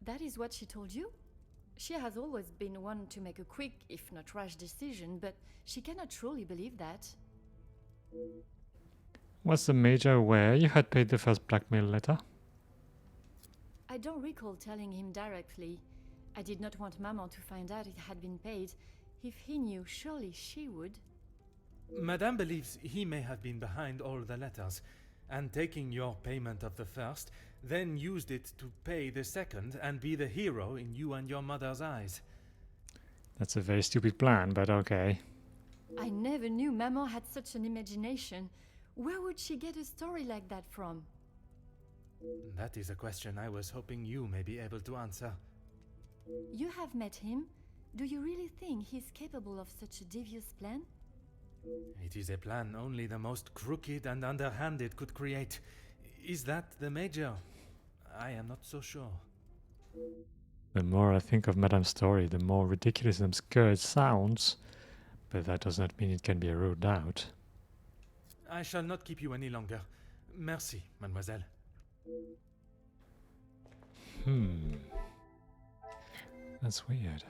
That is what she told you? She has always been one to make a quick, if not rash decision, but she cannot truly believe that. Was the Major aware you had paid the first blackmail letter? I don't recall telling him directly. I did not want Maman to find out it had been paid. If he knew, surely she would. Madame believes he may have been behind all the letters, and taking your payment of the first, then used it to pay the second and be the hero in you and your mother's eyes. That's a very stupid plan, but okay. I never knew Maman had such an imagination. Where would she get a story like that from? That is a question I was hoping you may be able to answer. You have met him. Do you really think he's capable of such a devious plan? It is a plan only the most crooked and underhanded could create. Is that the Major? I am not so sure. The more I think of Madame's story, the more ridiculous and absurd it sounds. But that does not mean it can be ruled out. I shall not keep you any longer. Merci, mademoiselle. That's weird.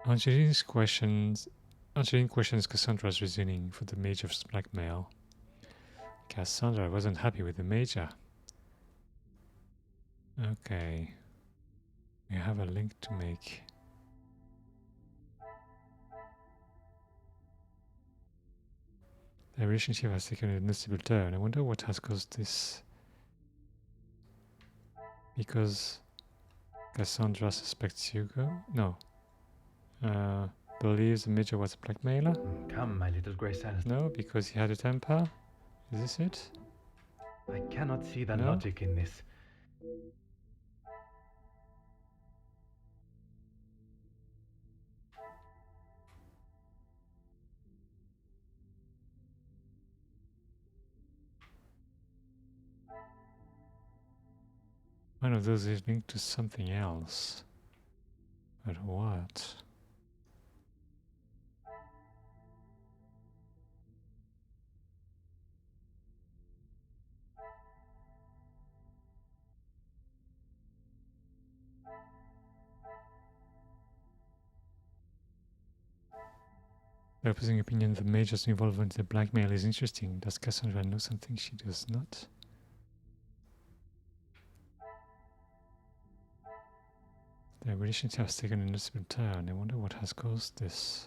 Angeline questions Cassandra's reasoning for the Major's blackmail. Cassandra wasn't happy with the Major. Okay. We have a link to make. The relationship has taken a noticeable turn. I wonder what has caused this. Because Cassandra suspects Hugo? No. Believes the Major was a blackmailer? Come, my little Grayson. No, because he had a temper? Is this it? I cannot see the No? logic in this. One of those is linked to something else. But what? The opposing opinion of the Major's involvement in the blackmail is interesting. Does Cassandra know something she does not? The relationship has taken a noticeable turn. I wonder what has caused this.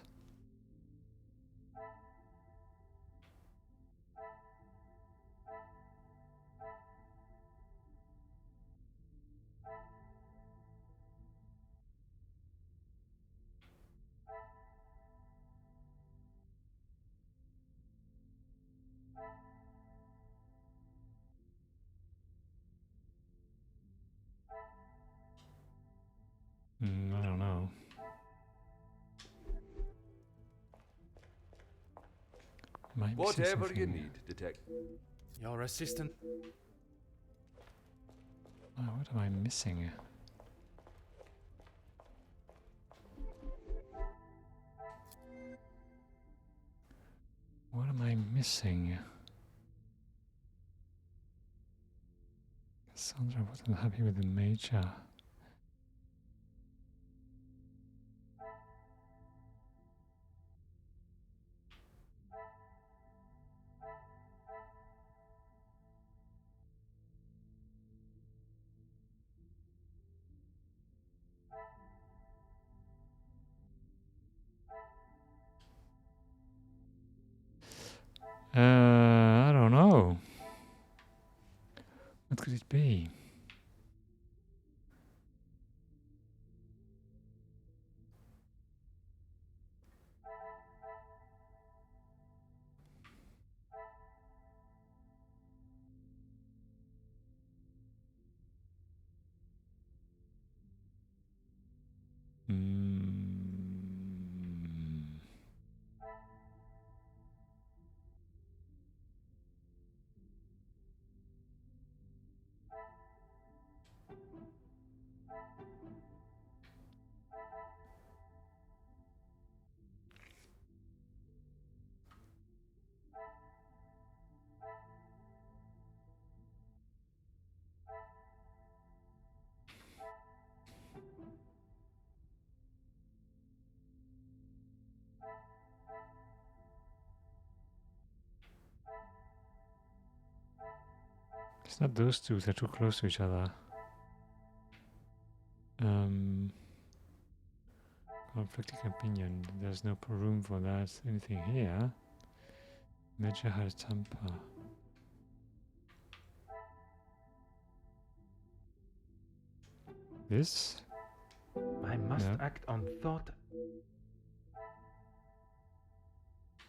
I don't know. Am I missing Whatever you something? need, detective. Your assistant. Oh, what am I missing? What am I missing? Cassandra wasn't happy with the Major. I don't know. What could it be? It's not those two, they're too close to each other. Conflicting opinion, there's no room for that. Anything here? Major had a temper. This? I must No. act on thought.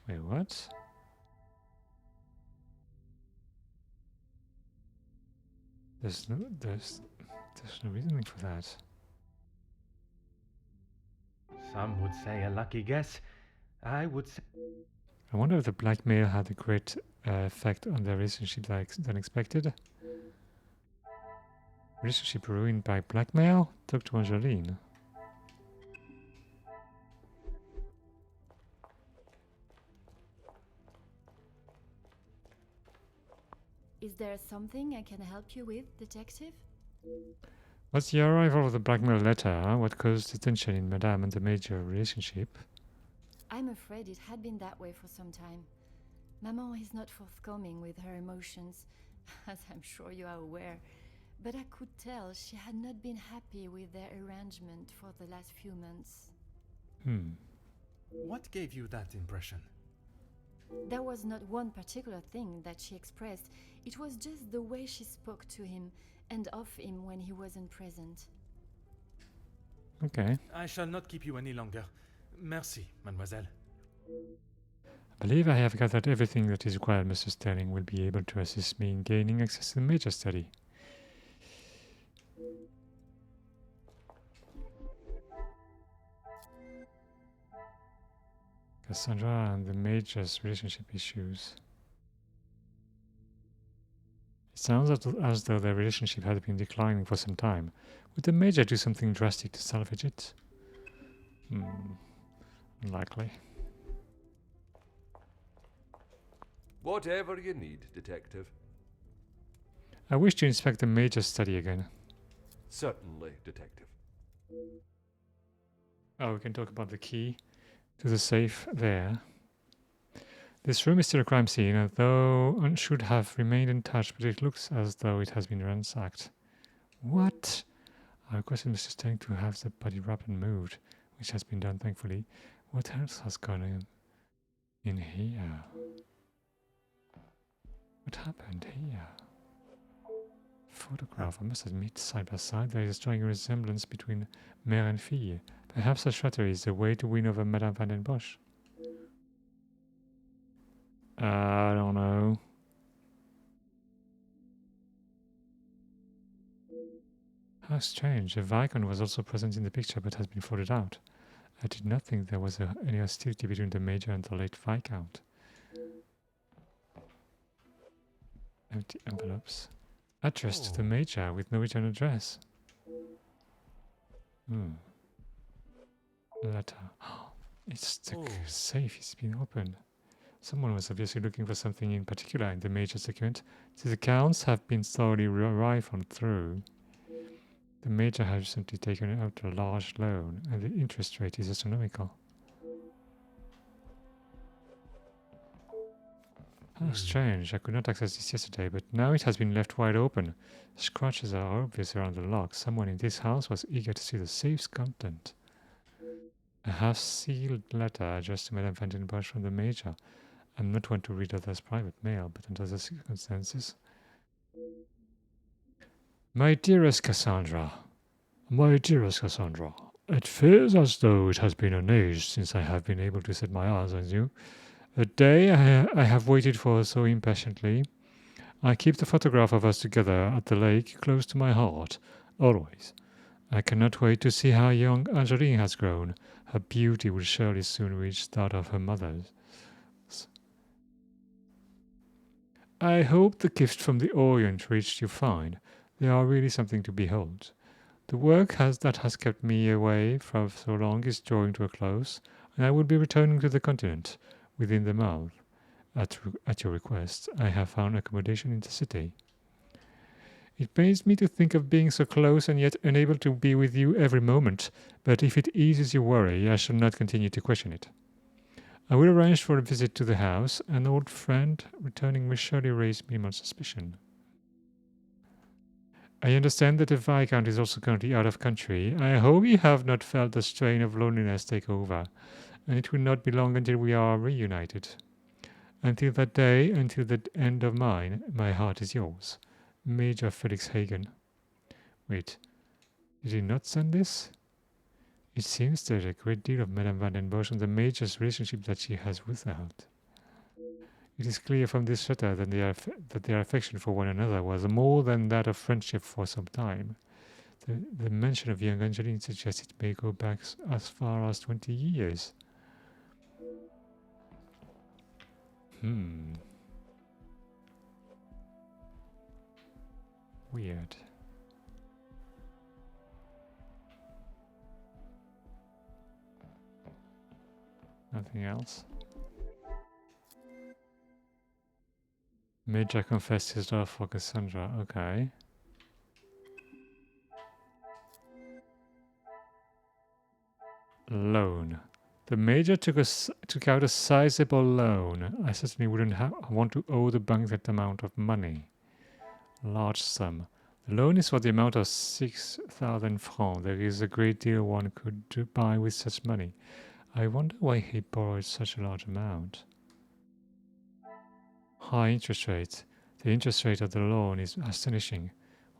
Wait, what? There's no reasoning for that. Some would say a lucky guess. I would say. I wonder if the blackmail had a great effect on their relationship than expected. Relationship ruined by blackmail? Talk to Angeline. Is there something I can help you with, detective? What's the arrival of the blackmail letter? Huh? What caused the tension in Madame and the Major relationship? I'm afraid it had been that way for some time. Maman is not forthcoming with her emotions, as I'm sure you are aware. but I could tell she had not been happy with their arrangement for the last few months. What gave you that impression? There was not one particular thing that she expressed, it was just the way she spoke to him and of him when he wasn't present. Okay. I shall not keep you any longer. Merci, mademoiselle. I believe I have gathered everything that is required. Mr. Sterling will be able to assist me in gaining access to the major study. Cassandra and the Major's relationship issues. It sounds as though their relationship had been declining for some time. Would the Major do something drastic to salvage it? Unlikely. Whatever you need, Detective. I wish to inspect the Major's study again. Certainly, Detective. Oh, we can talk about the key to the safe there. This room is still a crime scene, although it should have remained untouched, but it looks as though it has been ransacked. What? I requested Mr. Sterling to have the body wrapped and moved, which has been done, thankfully. What else has gone in here? What happened here? Photograph. I must admit, side by side, there is a striking resemblance between mère and fille. Perhaps such flattery is the way to win over Madame Van den Bosch. I don't know. How strange. The Viscount was also present in the picture but has been folded out. I did not think there was any hostility between the Major and the late Viscount. Empty envelopes. Addressed to the Major with no return address. Letter. It's the safe. It's been opened. Someone was obviously looking for something in particular in the Major's document. These accounts have been thoroughly rifled through. The Major has recently taken out a large loan, and the interest rate is astronomical. How strange. I could not access this yesterday, but now it has been left wide open. Scratches are obvious around the lock. Someone in this house was eager to see the safe's content. A half-sealed letter addressed to Madame Van den Bosch from the Major. I'm not one to read others' private mail, but under the circumstances. My dearest Cassandra, it feels as though it has been an age since I have been able to set my eyes on you. A day I have waited for so impatiently. I keep the photograph of us together at the lake close to my heart, always. I cannot wait to see how young Angeline has grown. Her beauty will surely soon reach that of her mother's. I hope the gifts from the Orient reached you fine. They are really something to behold. The work that has kept me away for so long is drawing to a close, and I will be returning to the continent within the month. At your request, I have found accommodation in the city. It pains me to think of being so close and yet unable to be with you every moment, but if it eases your worry, I shall not continue to question it. I will arrange for a visit to the house. An old friend returning will surely raise minimal suspicion. I understand that the Viscount is also currently out of country. I hope you have not felt the strain of loneliness take over, and it will not be long until we are reunited. Until that day, until the end of mine, my heart is yours. Major Felix Hagen. Wait, did he not send this? It seems there's a great deal of Madame Van den Bosch and the Major's relationship that she has withheld. It is clear from this letter that their affection for one another was more than that of friendship for some time. The mention of young Angeline suggests it may go back as far as 20 years. Weird. Nothing else? Major confessed his love for Cassandra. Okay. Loan. The Major took out a sizable loan. I certainly wouldn't want to owe the bank that amount of money. Large sum. The loan is for the amount of 6,000 francs. There is a great deal one could buy with such money. I wonder why he borrowed such a large amount. High interest rate. The interest rate of the loan is astonishing.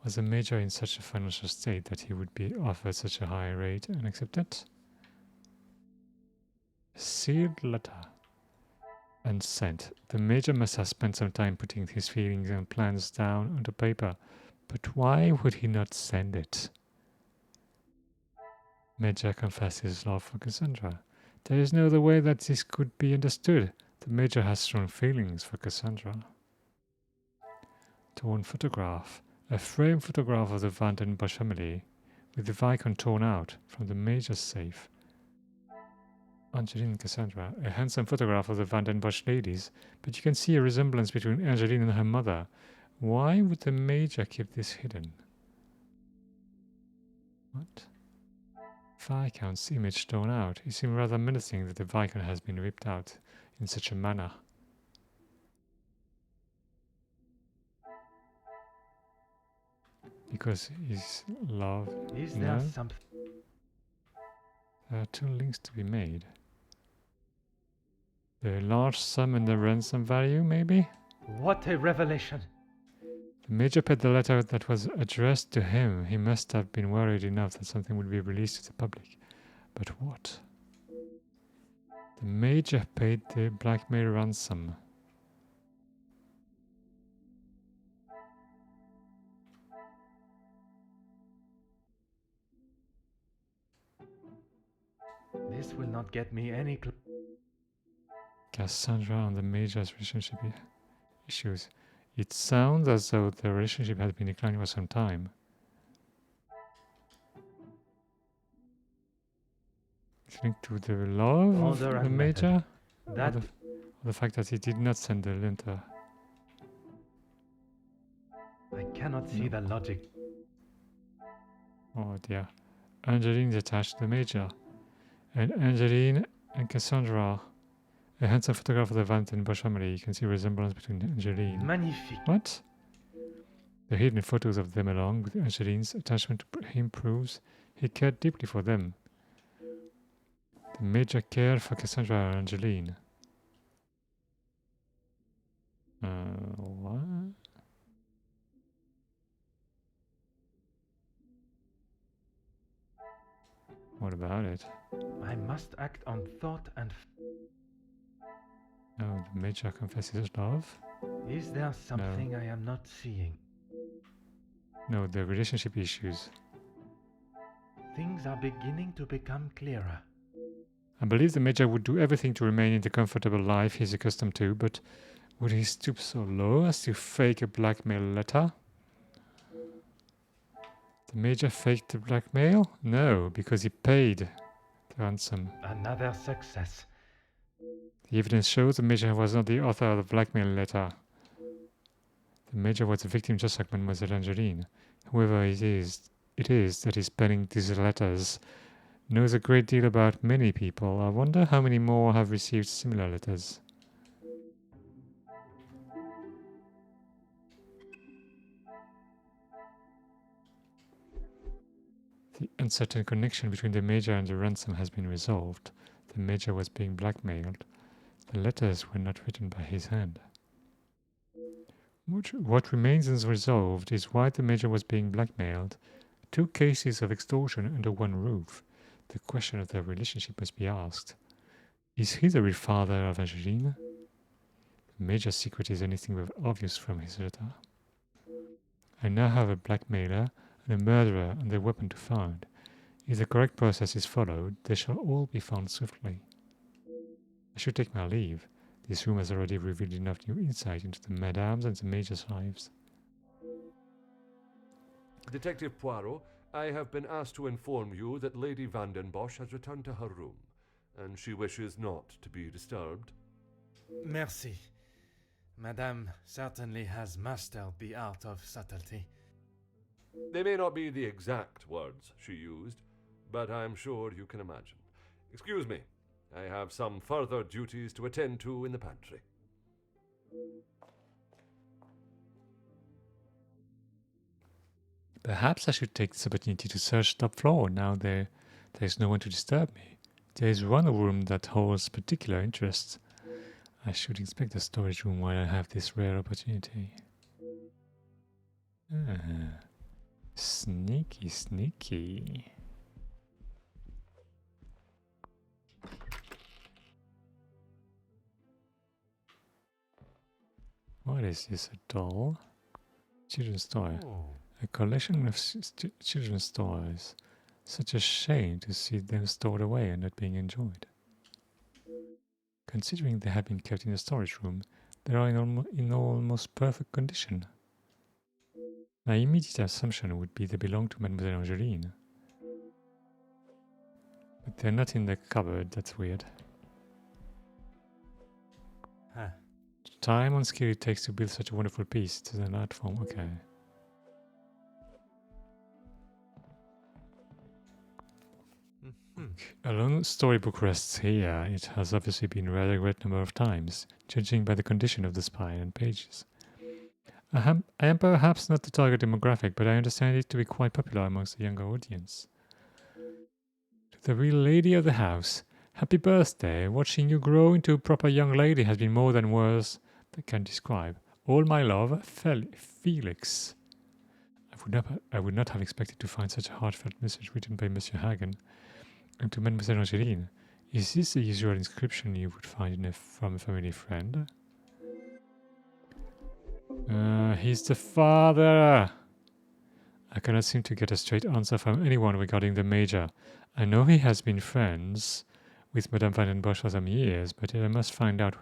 Was the Major in such a financial state that he would be offered such a high rate and accept it? Sealed letter. And sent. The Major must have spent some time putting his feelings and plans down onto paper. But why would he not send it? Major confessed his love for Cassandra. There is no other way that this could be understood. The Major has strong feelings for Cassandra. Torn photograph. A framed photograph of the Van den Bosch family, with the Viscount torn out from the Major's safe. Angeline and Cassandra. A handsome photograph of the Van den Bosch ladies, but you can see a resemblance between Angeline and her mother. Why would the Major keep this hidden? What? Viscount's image torn out. It seems rather menacing that the Viscount has been ripped out in such a manner. Because his love... Is no? there something? There are two links to be made. The large sum and the ransom value, maybe? What a revelation! The Major paid the letter that was addressed to him. He must have been worried enough that something would be released to the public. But what? The Major paid the blackmail ransom. This will not get me any Cassandra and the Major's relationship issues. It sounds as though the relationship has been declining for some time. It's linked to the love Order of the and Major? That Or the fact that he did not send the letter. I cannot see the logic. Oh dear. Angeline is attached to the Major. And Angeline and Cassandra. A handsome photograph of the Van den Bosch family. You can see a resemblance between Angeline. Magnifique. What? The hidden photos of them along with Angeline's attachment to him proves he cared deeply for them. The Major cared for Cassandra and Angeline. What? What about it? I must act on thought and... Oh, the Major confesses love? Is there something I am not seeing? No, the relationship issues. Things are beginning to become clearer. I believe the Major would do everything to remain in the comfortable life he's accustomed to, but would he stoop so low as to fake a blackmail letter? The Major faked the blackmail? No, because he paid the ransom. Another success. The evidence shows the Major was not the author of the blackmail letter. The Major was a victim just like Mademoiselle Angeline. Whoever it is that is penning these letters knows a great deal about many people. I wonder how many more have received similar letters. The uncertain connection between the Major and the ransom has been resolved. The Major was being blackmailed. The letters were not written by his hand. What remains unresolved is why the Major was being blackmailed. Two cases of extortion under one roof. The question of their relationship must be asked. Is he the real father of Angeline? The Major's secret is anything but obvious from his letter. I now have a blackmailer and a murderer and the weapon to find. If the correct process is followed, they shall all be found swiftly. I should take my leave. This room has already revealed enough new insight into the Madame's and the Major's lives. Detective Poirot, I have been asked to inform you that Lady Van den Bosch has returned to her room, and she wishes not to be disturbed. Merci. Madame certainly has mastered the art of subtlety. They may not be the exact words she used, but I'm sure you can imagine. Excuse me, I have some further duties to attend to in the pantry. Perhaps I should take this opportunity to search the top floor now there's no one to disturb me. There is one room that holds particular interest. I should inspect the storage room while I have this rare opportunity. Ah, sneaky, sneaky. What is this, a doll? Children's toy. A collection of children's toys. Such a shame to see them stored away and not being enjoyed. Considering they have been kept in the storage room, they are in almost perfect condition. My immediate assumption would be they belong to Mademoiselle Angeline. But they're not in the cupboard, that's weird. Huh. Time and skill it takes to build such a wonderful piece. It is an art form, okay. A long storybook rests here. It has obviously been read a great number of times, judging by the condition of the spine and pages. I am perhaps not the target demographic, but I understand it to be quite popular amongst the younger audience. To the real lady of the house, happy birthday. Watching you grow into a proper young lady has been more than words that can describe. All my love, Felix. I would not have expected to find such a heartfelt message written by Monsieur Hagen. And to Mademoiselle Angeline, is this the usual inscription you would find from a family friend? He's the father! I cannot seem to get a straight answer from anyone regarding the Major. I know he has been friends with Madame Van den Bosch for some years, but I must find out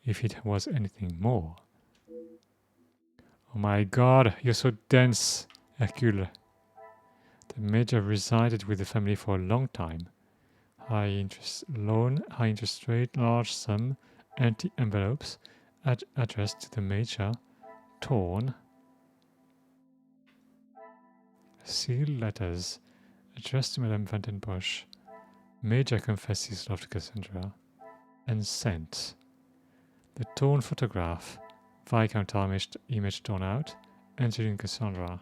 if it was anything more. Oh my god, you're so dense, Hercule. The Major resided with the family for a long time. High interest loan, high interest rate, large sum, empty envelopes, addressed to the Major, torn. Sealed letters, addressed to Madame Van den Bosch. Major confessed his love to Cassandra, and sent. The torn photograph, Viscount image torn out, Angeline Cassandra.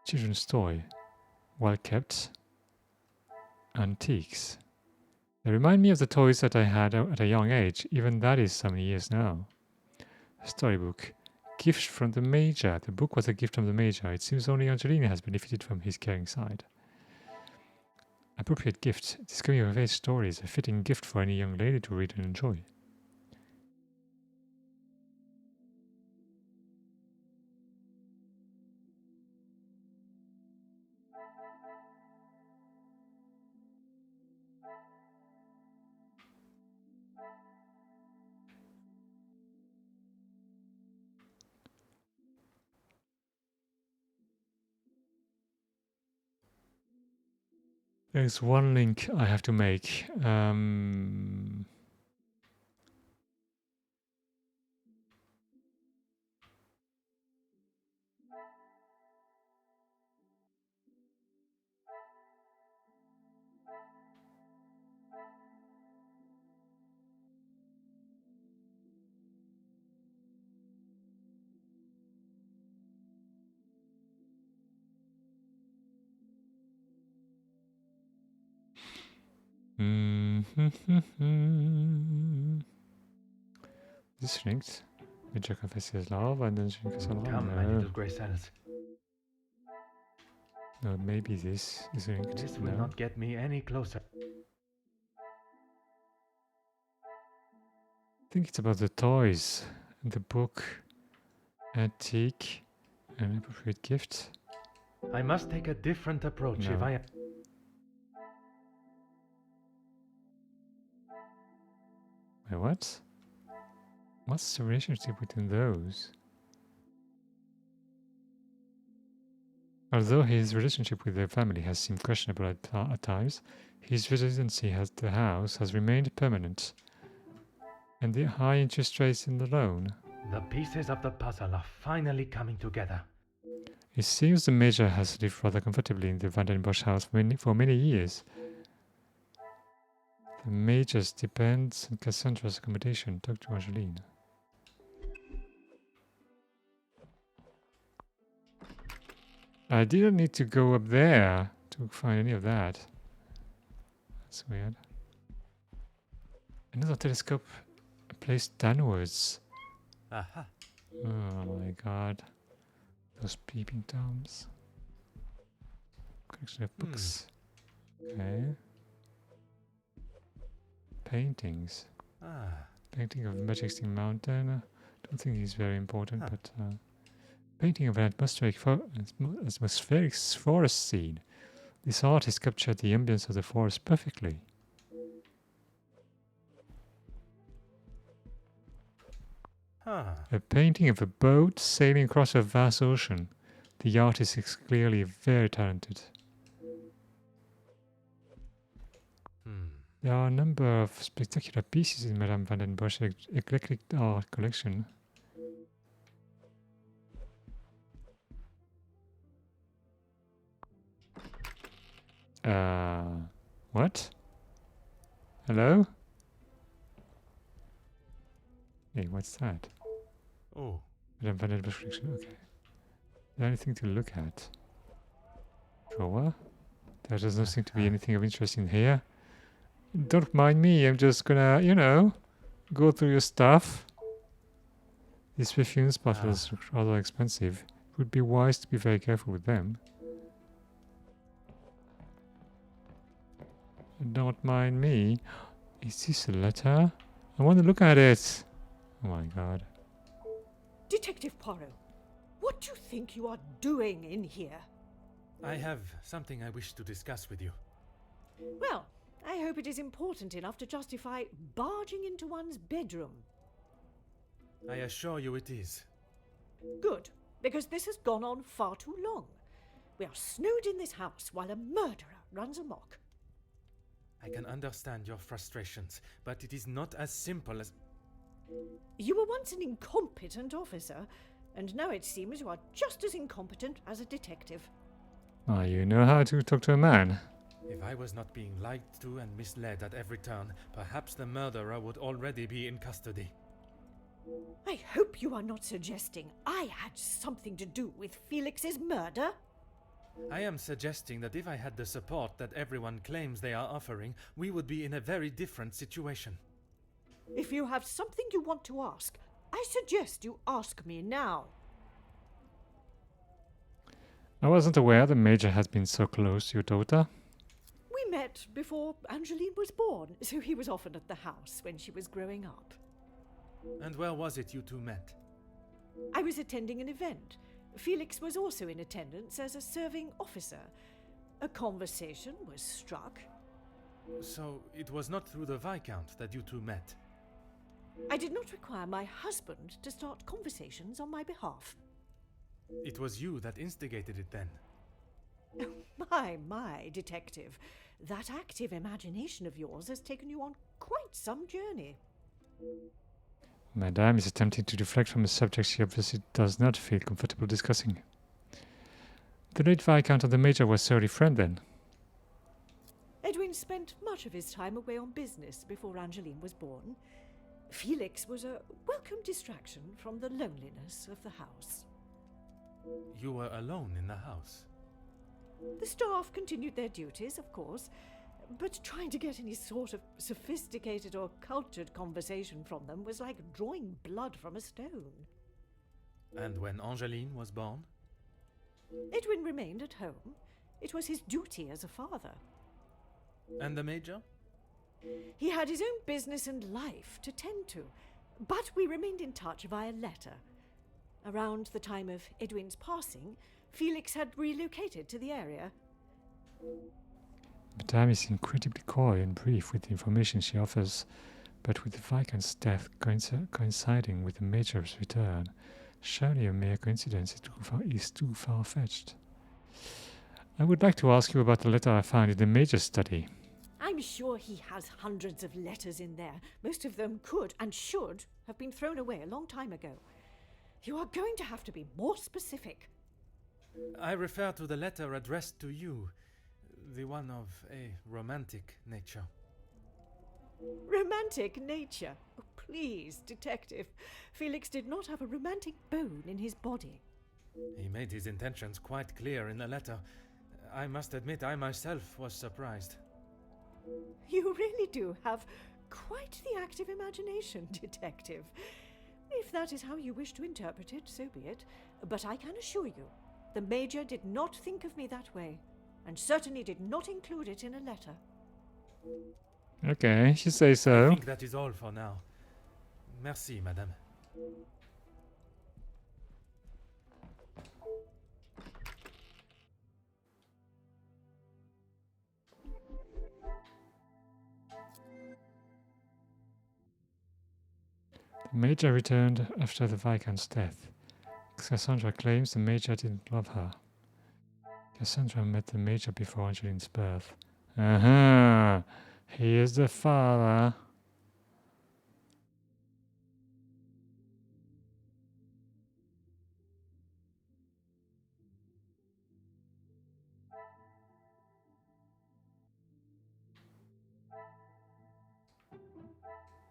Children's toy, well kept. Antiques. They remind me of the toys that I had at a young age, even that is some years now. Storybook. Gift from the Major. The book was a gift from the Major. It seems only Angelina has benefited from his caring side. Appropriate gift. Discovery of age stories. A fitting gift for any young lady to read and enjoy. There's one link I have to make. This linked. Major confesses love and then she Come, my little grey cells. No, maybe this is linked. This will not get me any closer. I think it's about the toys and the book. Antique. An appropriate gift. I must take a different approach No. if I... Wait, what? What's the relationship between those? Although his relationship with the family has seemed questionable at times, his residency at the house has remained permanent. And the high interest rates in the loan. The pieces of the puzzle are finally coming together. It seems the Major has lived rather comfortably in the Van den Bosch house for many years. The Major's depends on Cassandra's accommodation. Talk to Angeline. I didn't need to go up there to find any of that. That's weird. Another telescope placed downwards. Aha. Oh my god. Those peeping toms. Collection of books. Okay. Paintings. Ah. Painting of Majestic Mountain. Don't think he's very important, but painting of an atmospheric forest scene. This artist captured the ambience of the forest perfectly. A painting of a boat sailing across a vast ocean. The artist is clearly very talented. There are a number of spectacular pieces in Madame van den Bosch's eclectic art collection. What? Hello? Hey, what's that? Oh. Madame van den Bosch collection, okay. Is there anything to look at? Drawer? There does not seem to be anything of interest in here. Don't mind me, I'm just gonna, you know, go through your stuff. These perfumes bottles are rather expensive. It would be wise to be very careful with them. Don't mind me. Is this a letter? I want to look at it. Oh my god. Detective Poirot, what do you think you are doing in here? I have something I wish to discuss with you. Well, I hope it is important enough to justify barging into one's bedroom. I assure you it is. Good, because this has gone on far too long. We are snowed in this house while a murderer runs amok. I can understand your frustrations, but it is not as simple as... You were once an incompetent officer, and now it seems you are just as incompetent as a detective. Oh, you know how to talk to a man. If I was not being lied to and misled at every turn, perhaps the murderer would already be in custody. I hope you are not suggesting I had something to do with Felix's murder. I am suggesting that if I had the support that everyone claims they are offering, we would be in a very different situation. If you have something you want to ask, I suggest you ask me now. I wasn't aware the Major had been so close to your daughter. We met before Angeline was born, so he was often at the house when she was growing up. And where was it you two met? I was attending an event. Felix was also in attendance as a serving officer. A conversation was struck. So it was not through the Viscount that you two met? I did not require my husband to start conversations on my behalf. It was you that instigated it then? My, detective. That active imagination of yours has taken you on quite some journey. Madame is attempting to deflect from a subject she obviously does not feel comfortable discussing. The late Viscount and the Major were sorry friend then. Edwin spent much of his time away on business before Angeline was born. Felix was a welcome distraction from the loneliness of the house. You were alone in the house? The staff continued their duties, of course, but trying to get any sort of sophisticated or cultured conversation from them was like drawing blood from a stone. And when Angeline was born? Edwin remained at home. It was his duty as a father. And the Major? He had his own business and life to tend to, but we remained in touch via letter. Around the time of Edwin's passing, Felix had relocated to the area. Madame is incredibly coy and brief with the information she offers, but with the Viscount's death coinciding with the Major's return, surely a mere coincidence is too far-fetched. I would like to ask you about the letter I found in the Major's study. I'm sure he has hundreds of letters in there. Most of them could and should have been thrown away a long time ago. You are going to have to be more specific. I refer to the letter addressed to you, the one of a romantic nature. Romantic nature? Oh, please, detective. Felix did not have a romantic bone in his body. He made his intentions quite clear in the letter. I must admit, I myself was surprised. You really do have quite the active imagination, Detective. If that is how you wish to interpret it, so be it. But I can assure you, the Major did not think of me that way, and certainly did not include it in a letter. Okay, she says I so. think that is all for now. Merci, madame. The Major returned after the Viscount's death. Cassandra claims the Major didn't love her. Cassandra met the Major before Angeline's birth. Uh-huh. He is the father.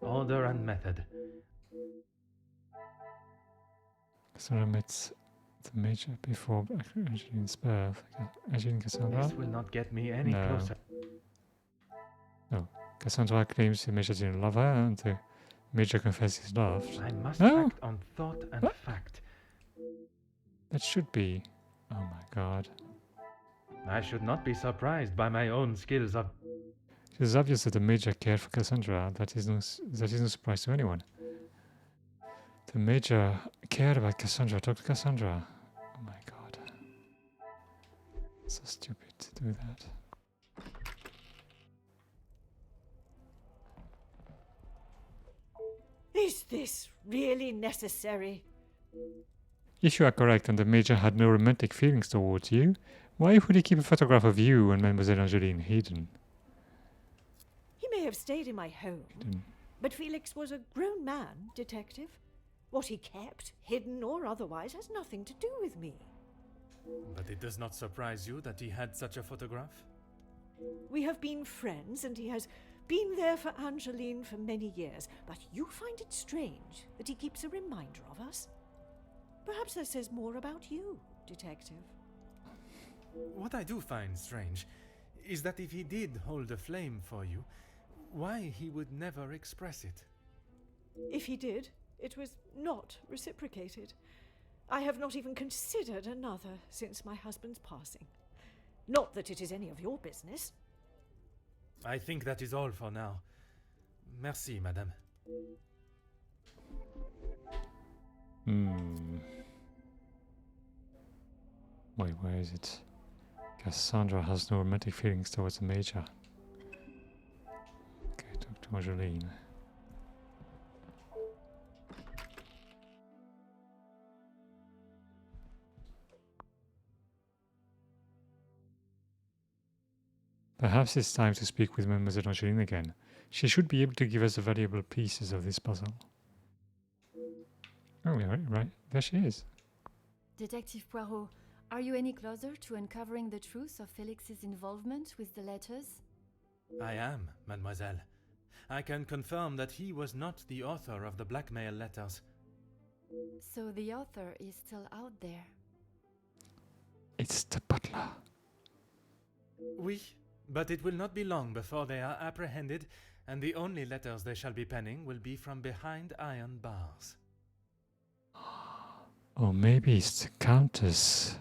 Order and method. Cassandra met the Major before Angeline's birth. Angeline Cassandra? This will not get me any No. closer. Cassandra claims the Major didn't love her, and the Major confesses his love. I must No. act on thought and What? fact. That should be. Oh my god. I should not be surprised by my own skills of... It is obvious that the Major cared for Cassandra. That is no surprise to anyone. The Major cared about Cassandra. Talk to Cassandra. Oh my god. So stupid to do that. Is this really necessary? If you are correct and the Major had no romantic feelings towards you, why would he keep a photograph of you and Mademoiselle Angeline hidden? He may have stayed in my home, but Felix was a grown man, Detective. What he kept, hidden or otherwise, has nothing to do with me. But it does not surprise you that he had such a photograph? We have been friends, and he has been there for Angeline for many years, but you find it strange that he keeps a reminder of us? Perhaps that says more about you, Detective. What I do find strange is that if he did hold a flame for you, why he would never express it. If he did, it was not reciprocated. I have not even considered another since my husband's passing. Not that it is any of your business. I think that is all for now. Merci, madame. Wait, where is it? Cassandra has no romantic feelings towards the Major. Okay, talk to Angeline. Perhaps it's time to speak with Mademoiselle Angeline again. She should be able to give us the valuable pieces of this puzzle. Oh, yeah, right. There she is. Detective Poirot, are you any closer to uncovering the truth of Felix's involvement with the letters? I am, mademoiselle. I can confirm that he was not the author of the blackmail letters. So the author is still out there. It's the butler. Oui, but it will not be long before they are apprehended, and the only letters they shall be penning will be from behind iron bars. Or maybe it's the Countess.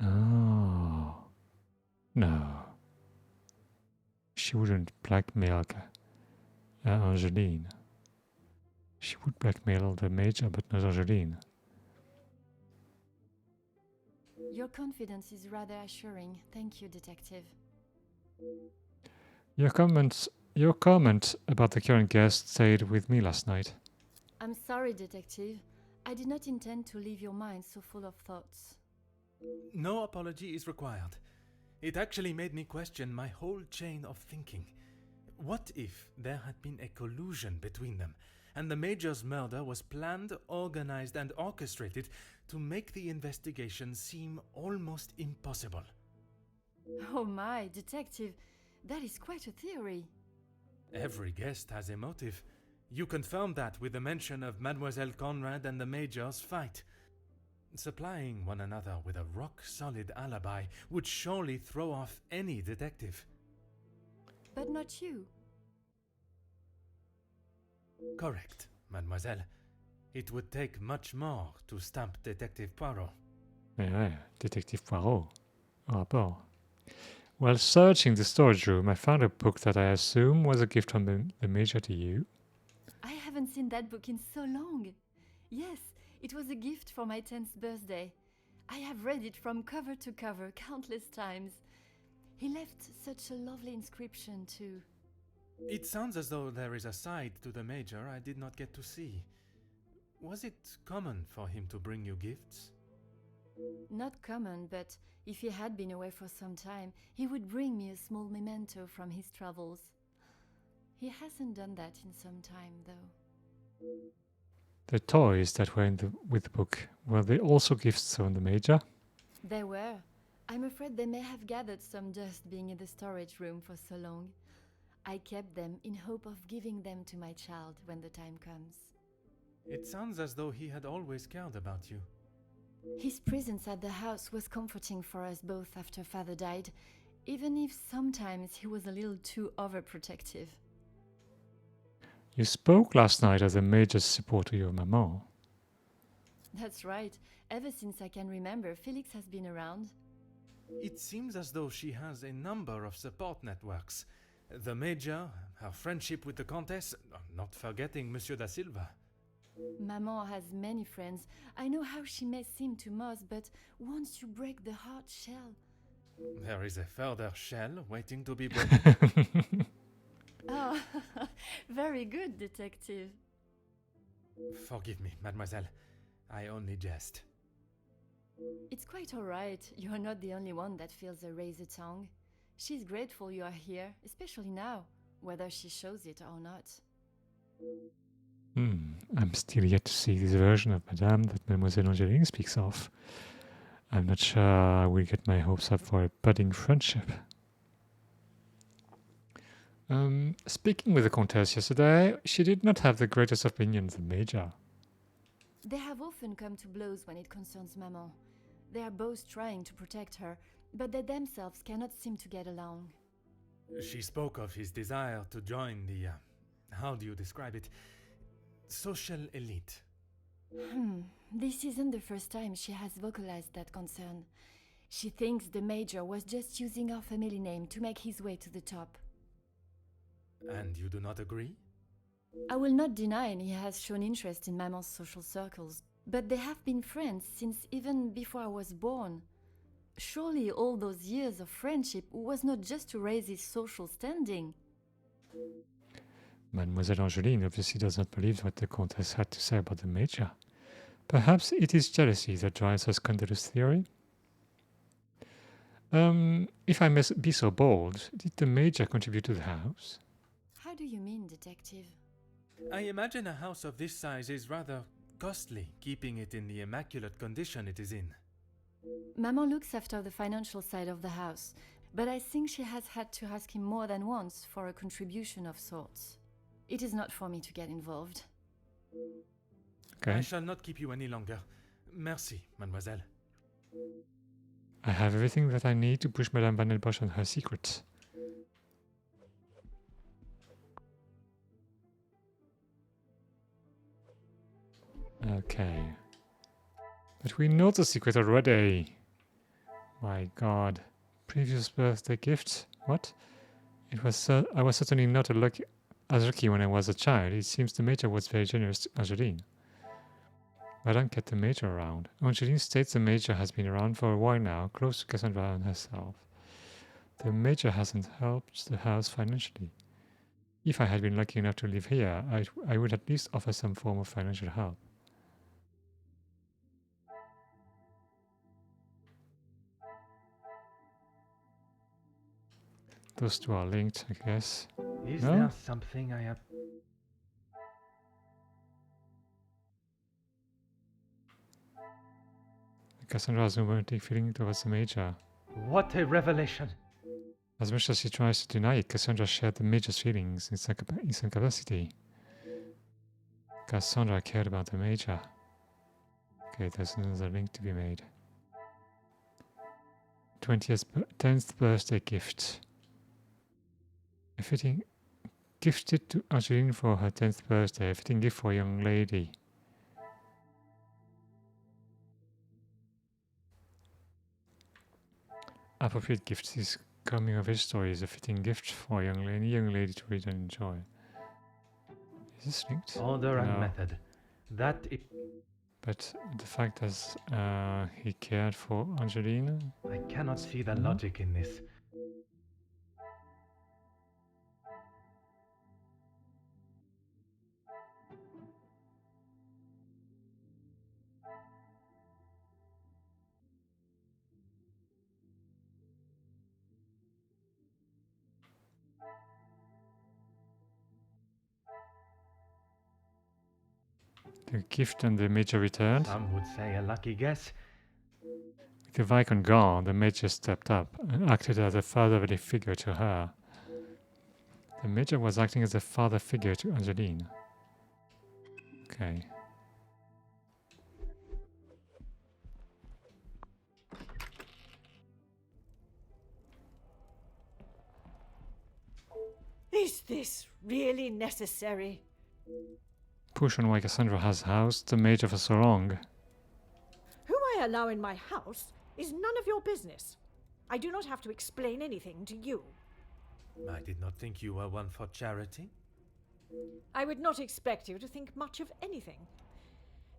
Oh. No. She wouldn't blackmail Angeline. She would blackmail the Major, but not Angeline. Your confidence is rather assuring. Thank you, Detective. Your comment about the current guest stayed with me last night. I'm sorry, Detective. I did not intend to leave your mind so full of thoughts. No apology is required. It actually made me question my whole chain of thinking. What if there had been a collusion between them, and the Major's murder was planned, organized, and orchestrated to make the investigation seem almost impossible? Oh my, Detective, that is quite a theory. Every guest has a motive. You confirmed that with the mention of Mademoiselle Conrad and the Major's fight. Supplying one another with a rock-solid alibi would surely throw off any detective. But not you. Correct, mademoiselle. It would take much more to stamp Detective Poirot. Ouais, Détective Poirot. Au rapport. While searching the storage room, I found a book that I assume was a gift from the Major to you. I haven't seen that book in so long. Yes, it was a gift for my 10th birthday. I have read it from cover to cover countless times. He left such a lovely inscription too. It sounds as though there is a side to the Major I did not get to see. Was it common for him to bring you gifts? Not common, but if he had been away for some time, he would bring me a small memento from his travels. He hasn't done that in some time, though. The toys that were with the book, were they also gifts from the Major? They were. I'm afraid they may have gathered some dust being in the storage room for so long. I kept them in hope of giving them to my child when the time comes. It sounds as though he had always cared about you. His presence at the house was comforting for us both after Father died, even if sometimes he was a little too overprotective. You spoke last night of the Major's support to your maman. That's right. Ever since I can remember, Felix has been around. It seems as though she has a number of support networks. The Major, her friendship with the Countess, not forgetting Monsieur da Silva. Maman has many friends. I know how she may seem to most, but once you break the hard shell... There is a further shell waiting to be broken. Oh, very good, detective. Forgive me, mademoiselle. I only jest. It's quite all right. You are not the only one that feels a razor tongue. She's grateful you are here, especially now, whether she shows it or not. I'm still yet to see this version of Madame that Mademoiselle Angeline speaks of. I'm not sure I will get my hopes up for a budding friendship. Speaking with the Countess yesterday, she did not have the greatest opinion of the Major. They have often come to blows when it concerns Maman. They are both trying to protect her, but they themselves cannot seem to get along. She spoke of his desire to join the, how do you describe it? Social elite. This isn't the first time she has vocalized that concern. She thinks the Major was just using our family name to make his way to the top. And you do not agree? I will not deny he has shown interest in Maman's social circles, but they have been friends since even before I was born. Surely all those years of friendship was not just to raise his social standing. Mademoiselle Angeline obviously does not believe what the Countess had to say about the Major. Perhaps it is jealousy that drives her scandalous theory? If I may be so bold, did the Major contribute to the house? How do you mean, detective? I imagine a house of this size is rather costly, keeping it in the immaculate condition it is in. Maman looks after the financial side of the house, but I think she has had to ask him more than once for a contribution of sorts. It is not for me to get involved. Okay. I shall not keep you any longer. Merci, mademoiselle. I have everything that I need to push Madame Van den Bosch on her secrets. Okay. But we know the secret already. My god. Previous birthday gift? What? It was I was certainly not as lucky when I was a child. It seems the Major was very generous to Angeline. Madame kept the Major around. Angeline states the Major has been around for a while now, close to Cassandra and herself. The Major hasn't helped the house financially. If I had been lucky enough to live here, I would at least offer some form of financial help. Those two are linked, I guess. Is No? there something I have... Cassandra has a romantic feeling towards the Major. What a revelation! As much as she tries to deny it, Cassandra shared the Major's feelings in some capacity. Cassandra cared about the Major. Okay, there's another link to be made. 10th birthday gift. A fitting gifted to Angeline for her 10th birthday. A fitting gift for a young lady. Appropriate gift. This coming of age story is a fitting gift for a young lady to read and enjoy. Is this linked? Order and No. method. That it. But the fact that he cared for Angeline. I cannot see the No? logic in this. The gift and the major returned. Some would say a lucky guess. With the Viscount gone, the major stepped up and acted as a fatherly figure to her. The major was acting as a father figure to Angeline. Okay. Is this really necessary? Push on why Cassandra has housed the major for so long. Who I allow in my house is none of your business. I do not have to explain anything to you. I did not think you were one for charity. I would not expect you to think much of anything.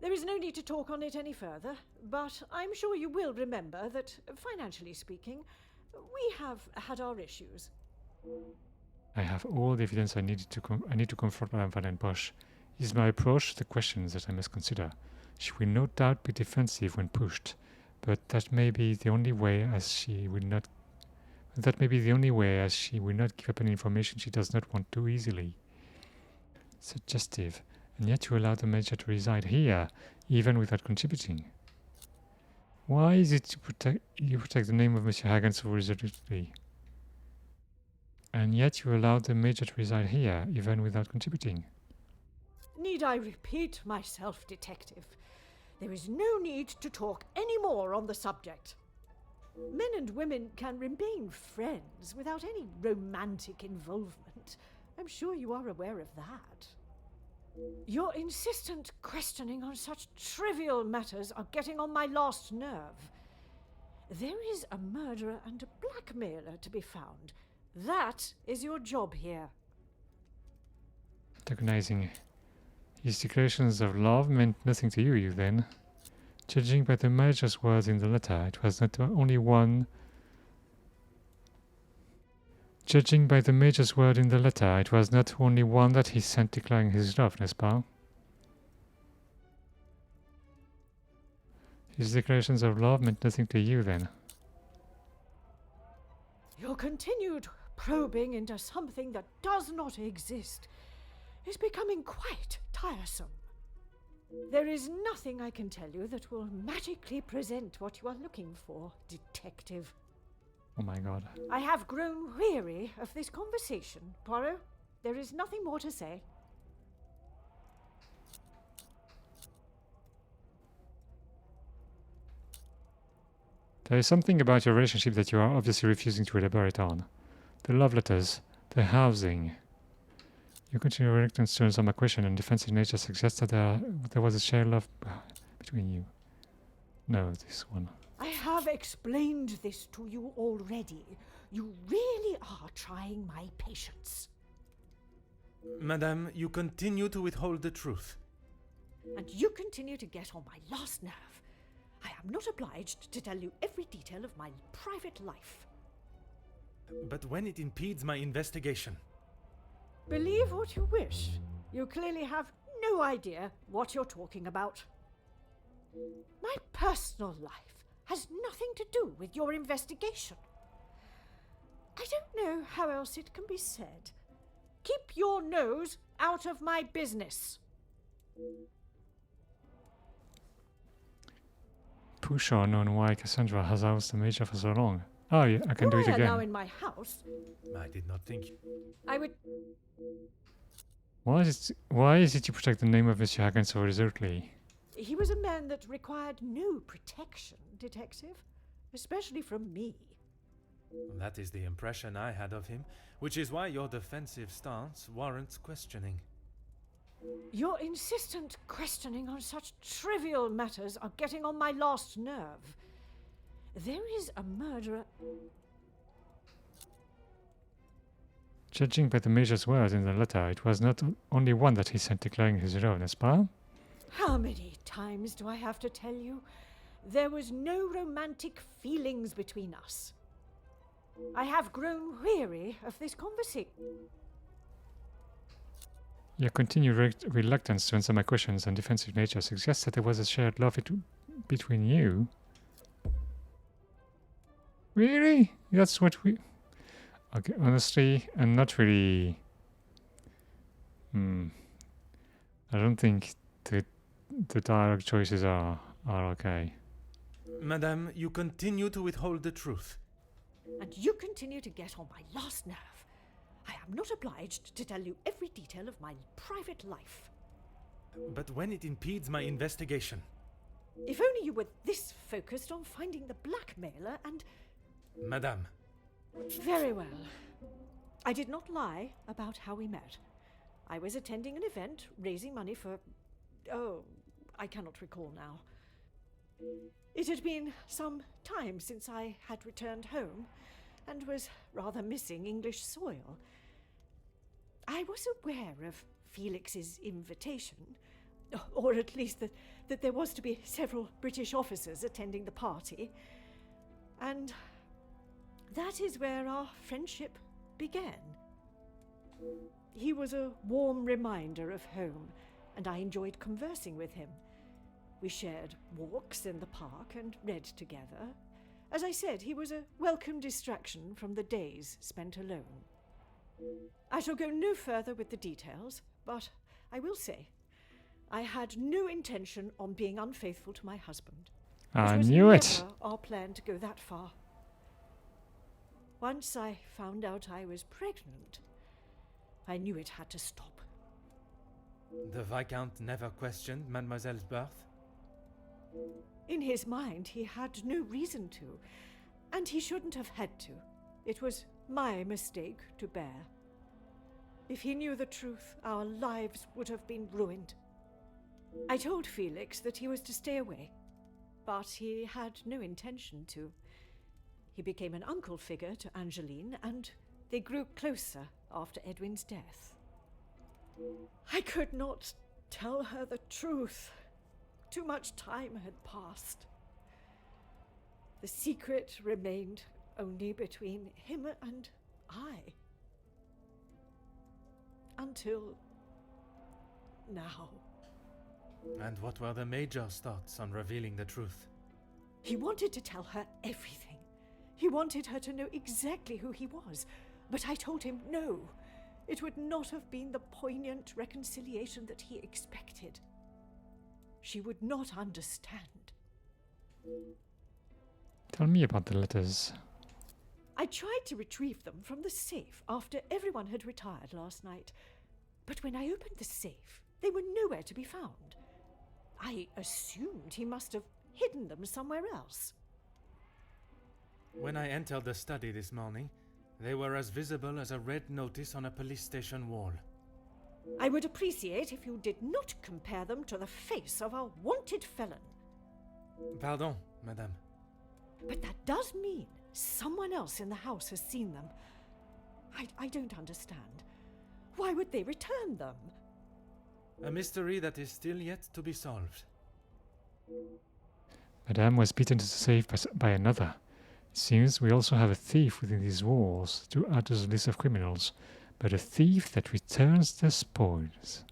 There is no need to talk on it any further, but I'm sure you will remember that, financially speaking, we have had our issues. I have all the evidence I need to confront Madame Van den Bosch. It is my approach to the questions that I must consider. She will no doubt be defensive when pushed, but that may be the only way, as she will not give up any information she does not want too easily. Suggestive, and yet you allow the major to reside here, even without contributing. Why is it you protect the name of Monsieur Hagen so resolutely? And yet you allow the major to reside here, even without contributing. Need I repeat myself, detective? There is no need to talk any more on the subject. Men and women can remain friends without any romantic involvement. I'm sure you are aware of that. Your insistent questioning on such trivial matters are getting on my last nerve. There is a murderer and a blackmailer to be found. That is your job here. Antagonizing. His declarations of love meant nothing to you then. Judging by the major's words in the letter, it was not only one. Judging by the major's word in the letter, it was not only one that he sent declaring his love, n'est-ce pas? His declarations of love meant nothing to you then. Your continued probing into something that does not exist is becoming quite tiresome. There is nothing I can tell you that will magically present what you are looking for, detective. Oh my god. I have grown weary of this conversation, Poirot. There is nothing more to say. There is something about your relationship that you are obviously refusing to elaborate on. The love letters, the housing. Your continued reluctance to answer my question and defensive nature suggests that there was a shared love between you. No, this one. I have explained this to you already. You really are trying my patience. Madame, you continue to withhold the truth. And you continue to get on my last nerve. I am not obliged to tell you every detail of my private life. But when it impedes my investigation. Believe what you wish. You clearly have no idea what you're talking about. My personal life has nothing to do with your investigation. I don't know how else it can be said. Keep your nose out of my business. Push on why Cassandra has housed the major for so long. Oh, yeah, I can do it Who I allow again. in my house, I did not think. I would. Why is it you protect the name of Monsieur Hagen so resolutely? He was a man that required no protection, Detective, especially from me. That is the impression I had of him, which is why your defensive stance warrants questioning. Your insistent questioning on such trivial matters are getting on my last nerve. There is a murderer. Judging by the Major's words in the letter, it was not only one that he sent declaring his role, n'est-ce pas? How many times do I have to tell you? There was no romantic feelings between us. I have grown weary of this conversation. Your continued reluctance to answer my questions and defensive nature suggests that there was a shared love between you. Really? That's what we... Okay, honestly, I'm not really... I don't think the dialogue choices are okay. Madame, you continue to withhold the truth. And you continue to get on my last nerve. I am not obliged to tell you every detail of my private life. But when it impedes my investigation... If only you were this focused on finding the blackmailer and... Madame. Very well. I did not lie about how we met. I was attending an event, raising money for... Oh, I cannot recall now. It had been some time since I had returned home, and was rather missing English soil. I was aware of Felix's invitation, or at least that there was to be several British officers attending the party, and that is where our friendship began. He was a warm reminder of home, and I enjoyed conversing with him. We shared walks in the park and read together. As I said, he was a welcome distraction from the days spent alone. I shall go no further with the details, but I will say, I had no intention on being unfaithful to my husband. I was knew it! never our plan to go that far. Once I found out I was pregnant, I knew it had to stop. The Viscount never questioned Mademoiselle's birth? In his mind, he had no reason to, and he shouldn't have had to. It was my mistake to bear. If he knew the truth, our lives would have been ruined. I told Felix that he was to stay away, but he had no intention to. He became an uncle figure to Angeline, and they grew closer after Edwin's death. I could not tell her the truth. Too much time had passed. The secret remained only between him and I. Until now. And what were the Major's thoughts on revealing the truth? He wanted to tell her everything. He wanted her to know exactly who he was. But I told him no. It would not have been the poignant reconciliation that he expected. She would not understand. Tell me about the letters. I tried to retrieve them from the safe after everyone had retired last night. But when I opened the safe, they were nowhere to be found. I assumed he must have hidden them somewhere else. When I entered the study this morning, they were as visible as a red notice on a police station wall. I would appreciate if you did not compare them to the face of a wanted felon. Pardon, madame. But that does mean someone else in the house has seen them. I don't understand. Why would they return them? A mystery that is still yet to be solved. Madame was beaten to the safe by another. It seems we also have a thief within these walls to add to the list of criminals, but a thief that returns the spoils.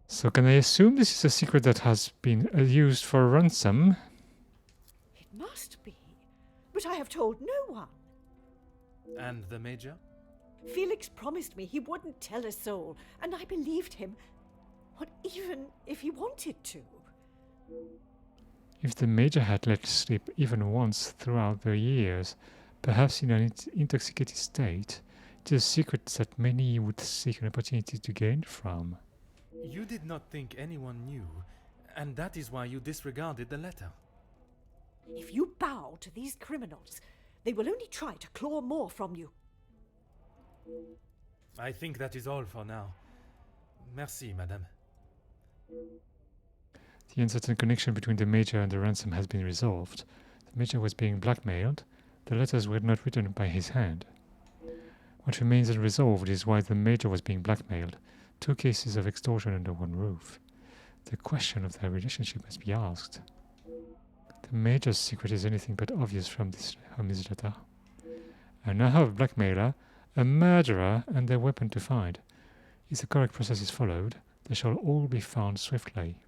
So can I assume this is a secret that has been used for ransom? It must be. But I have told no one. And the Major? Felix promised me he wouldn't tell a soul, and I believed him. What, even if he wanted to? If the Major had let slip even once throughout the years, perhaps in an intoxicated state, it is a secret that many would seek an opportunity to gain from. You did not think anyone knew, and that is why you disregarded the letter. If you bow to these criminals, they will only try to claw more from you. I think that is all for now. Merci, madame. The uncertain connection between the Major and the ransom has been resolved. The Major was being blackmailed. The letters were not written by his hand. What remains unresolved is why the Major was being blackmailed. 2 cases of extortion under one roof. The question of their relationship must be asked. The Major's secret is anything but obvious from his letter. And now have a blackmailer, a murderer, and their weapon to find. If the correct process is followed, they shall all be found swiftly.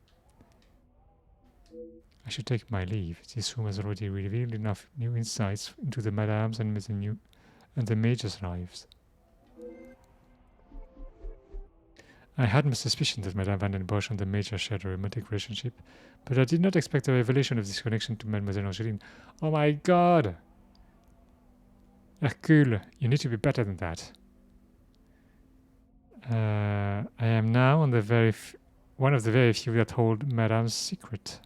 I should take my leave. This room has already revealed enough new insights into the Madame's and the Major's lives. I had my suspicion that Madame Van den Bosch and the Major shared a romantic relationship, but I did not expect a revelation of this connection to Mademoiselle Angeline. Oh my god! Hercule, you need to be better than that. I am now on the one of the very few that hold Madame's secret.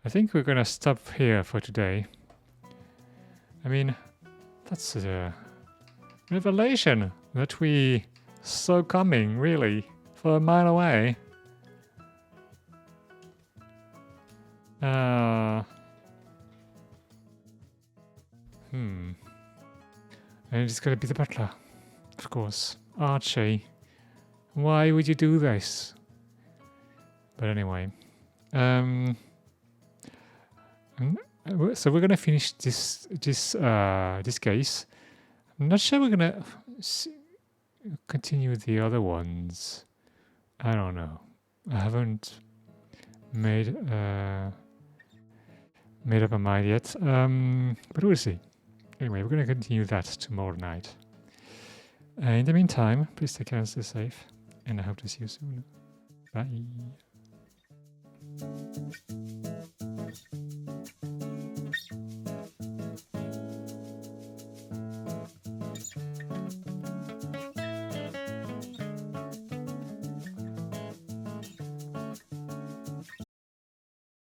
I think we're gonna stop here for today. I mean, that's a revelation that we saw coming, really, for a mile away. And it's gonna be the butler, of course. Archie, why would you do this? But anyway, so we're gonna finish this case. I'm not sure we're gonna continue the other ones. I don't know. I haven't made up my mind yet. But we'll see. Anyway, we're gonna continue that tomorrow night. In the meantime, please take care and stay safe, and I hope to see you soon. Bye.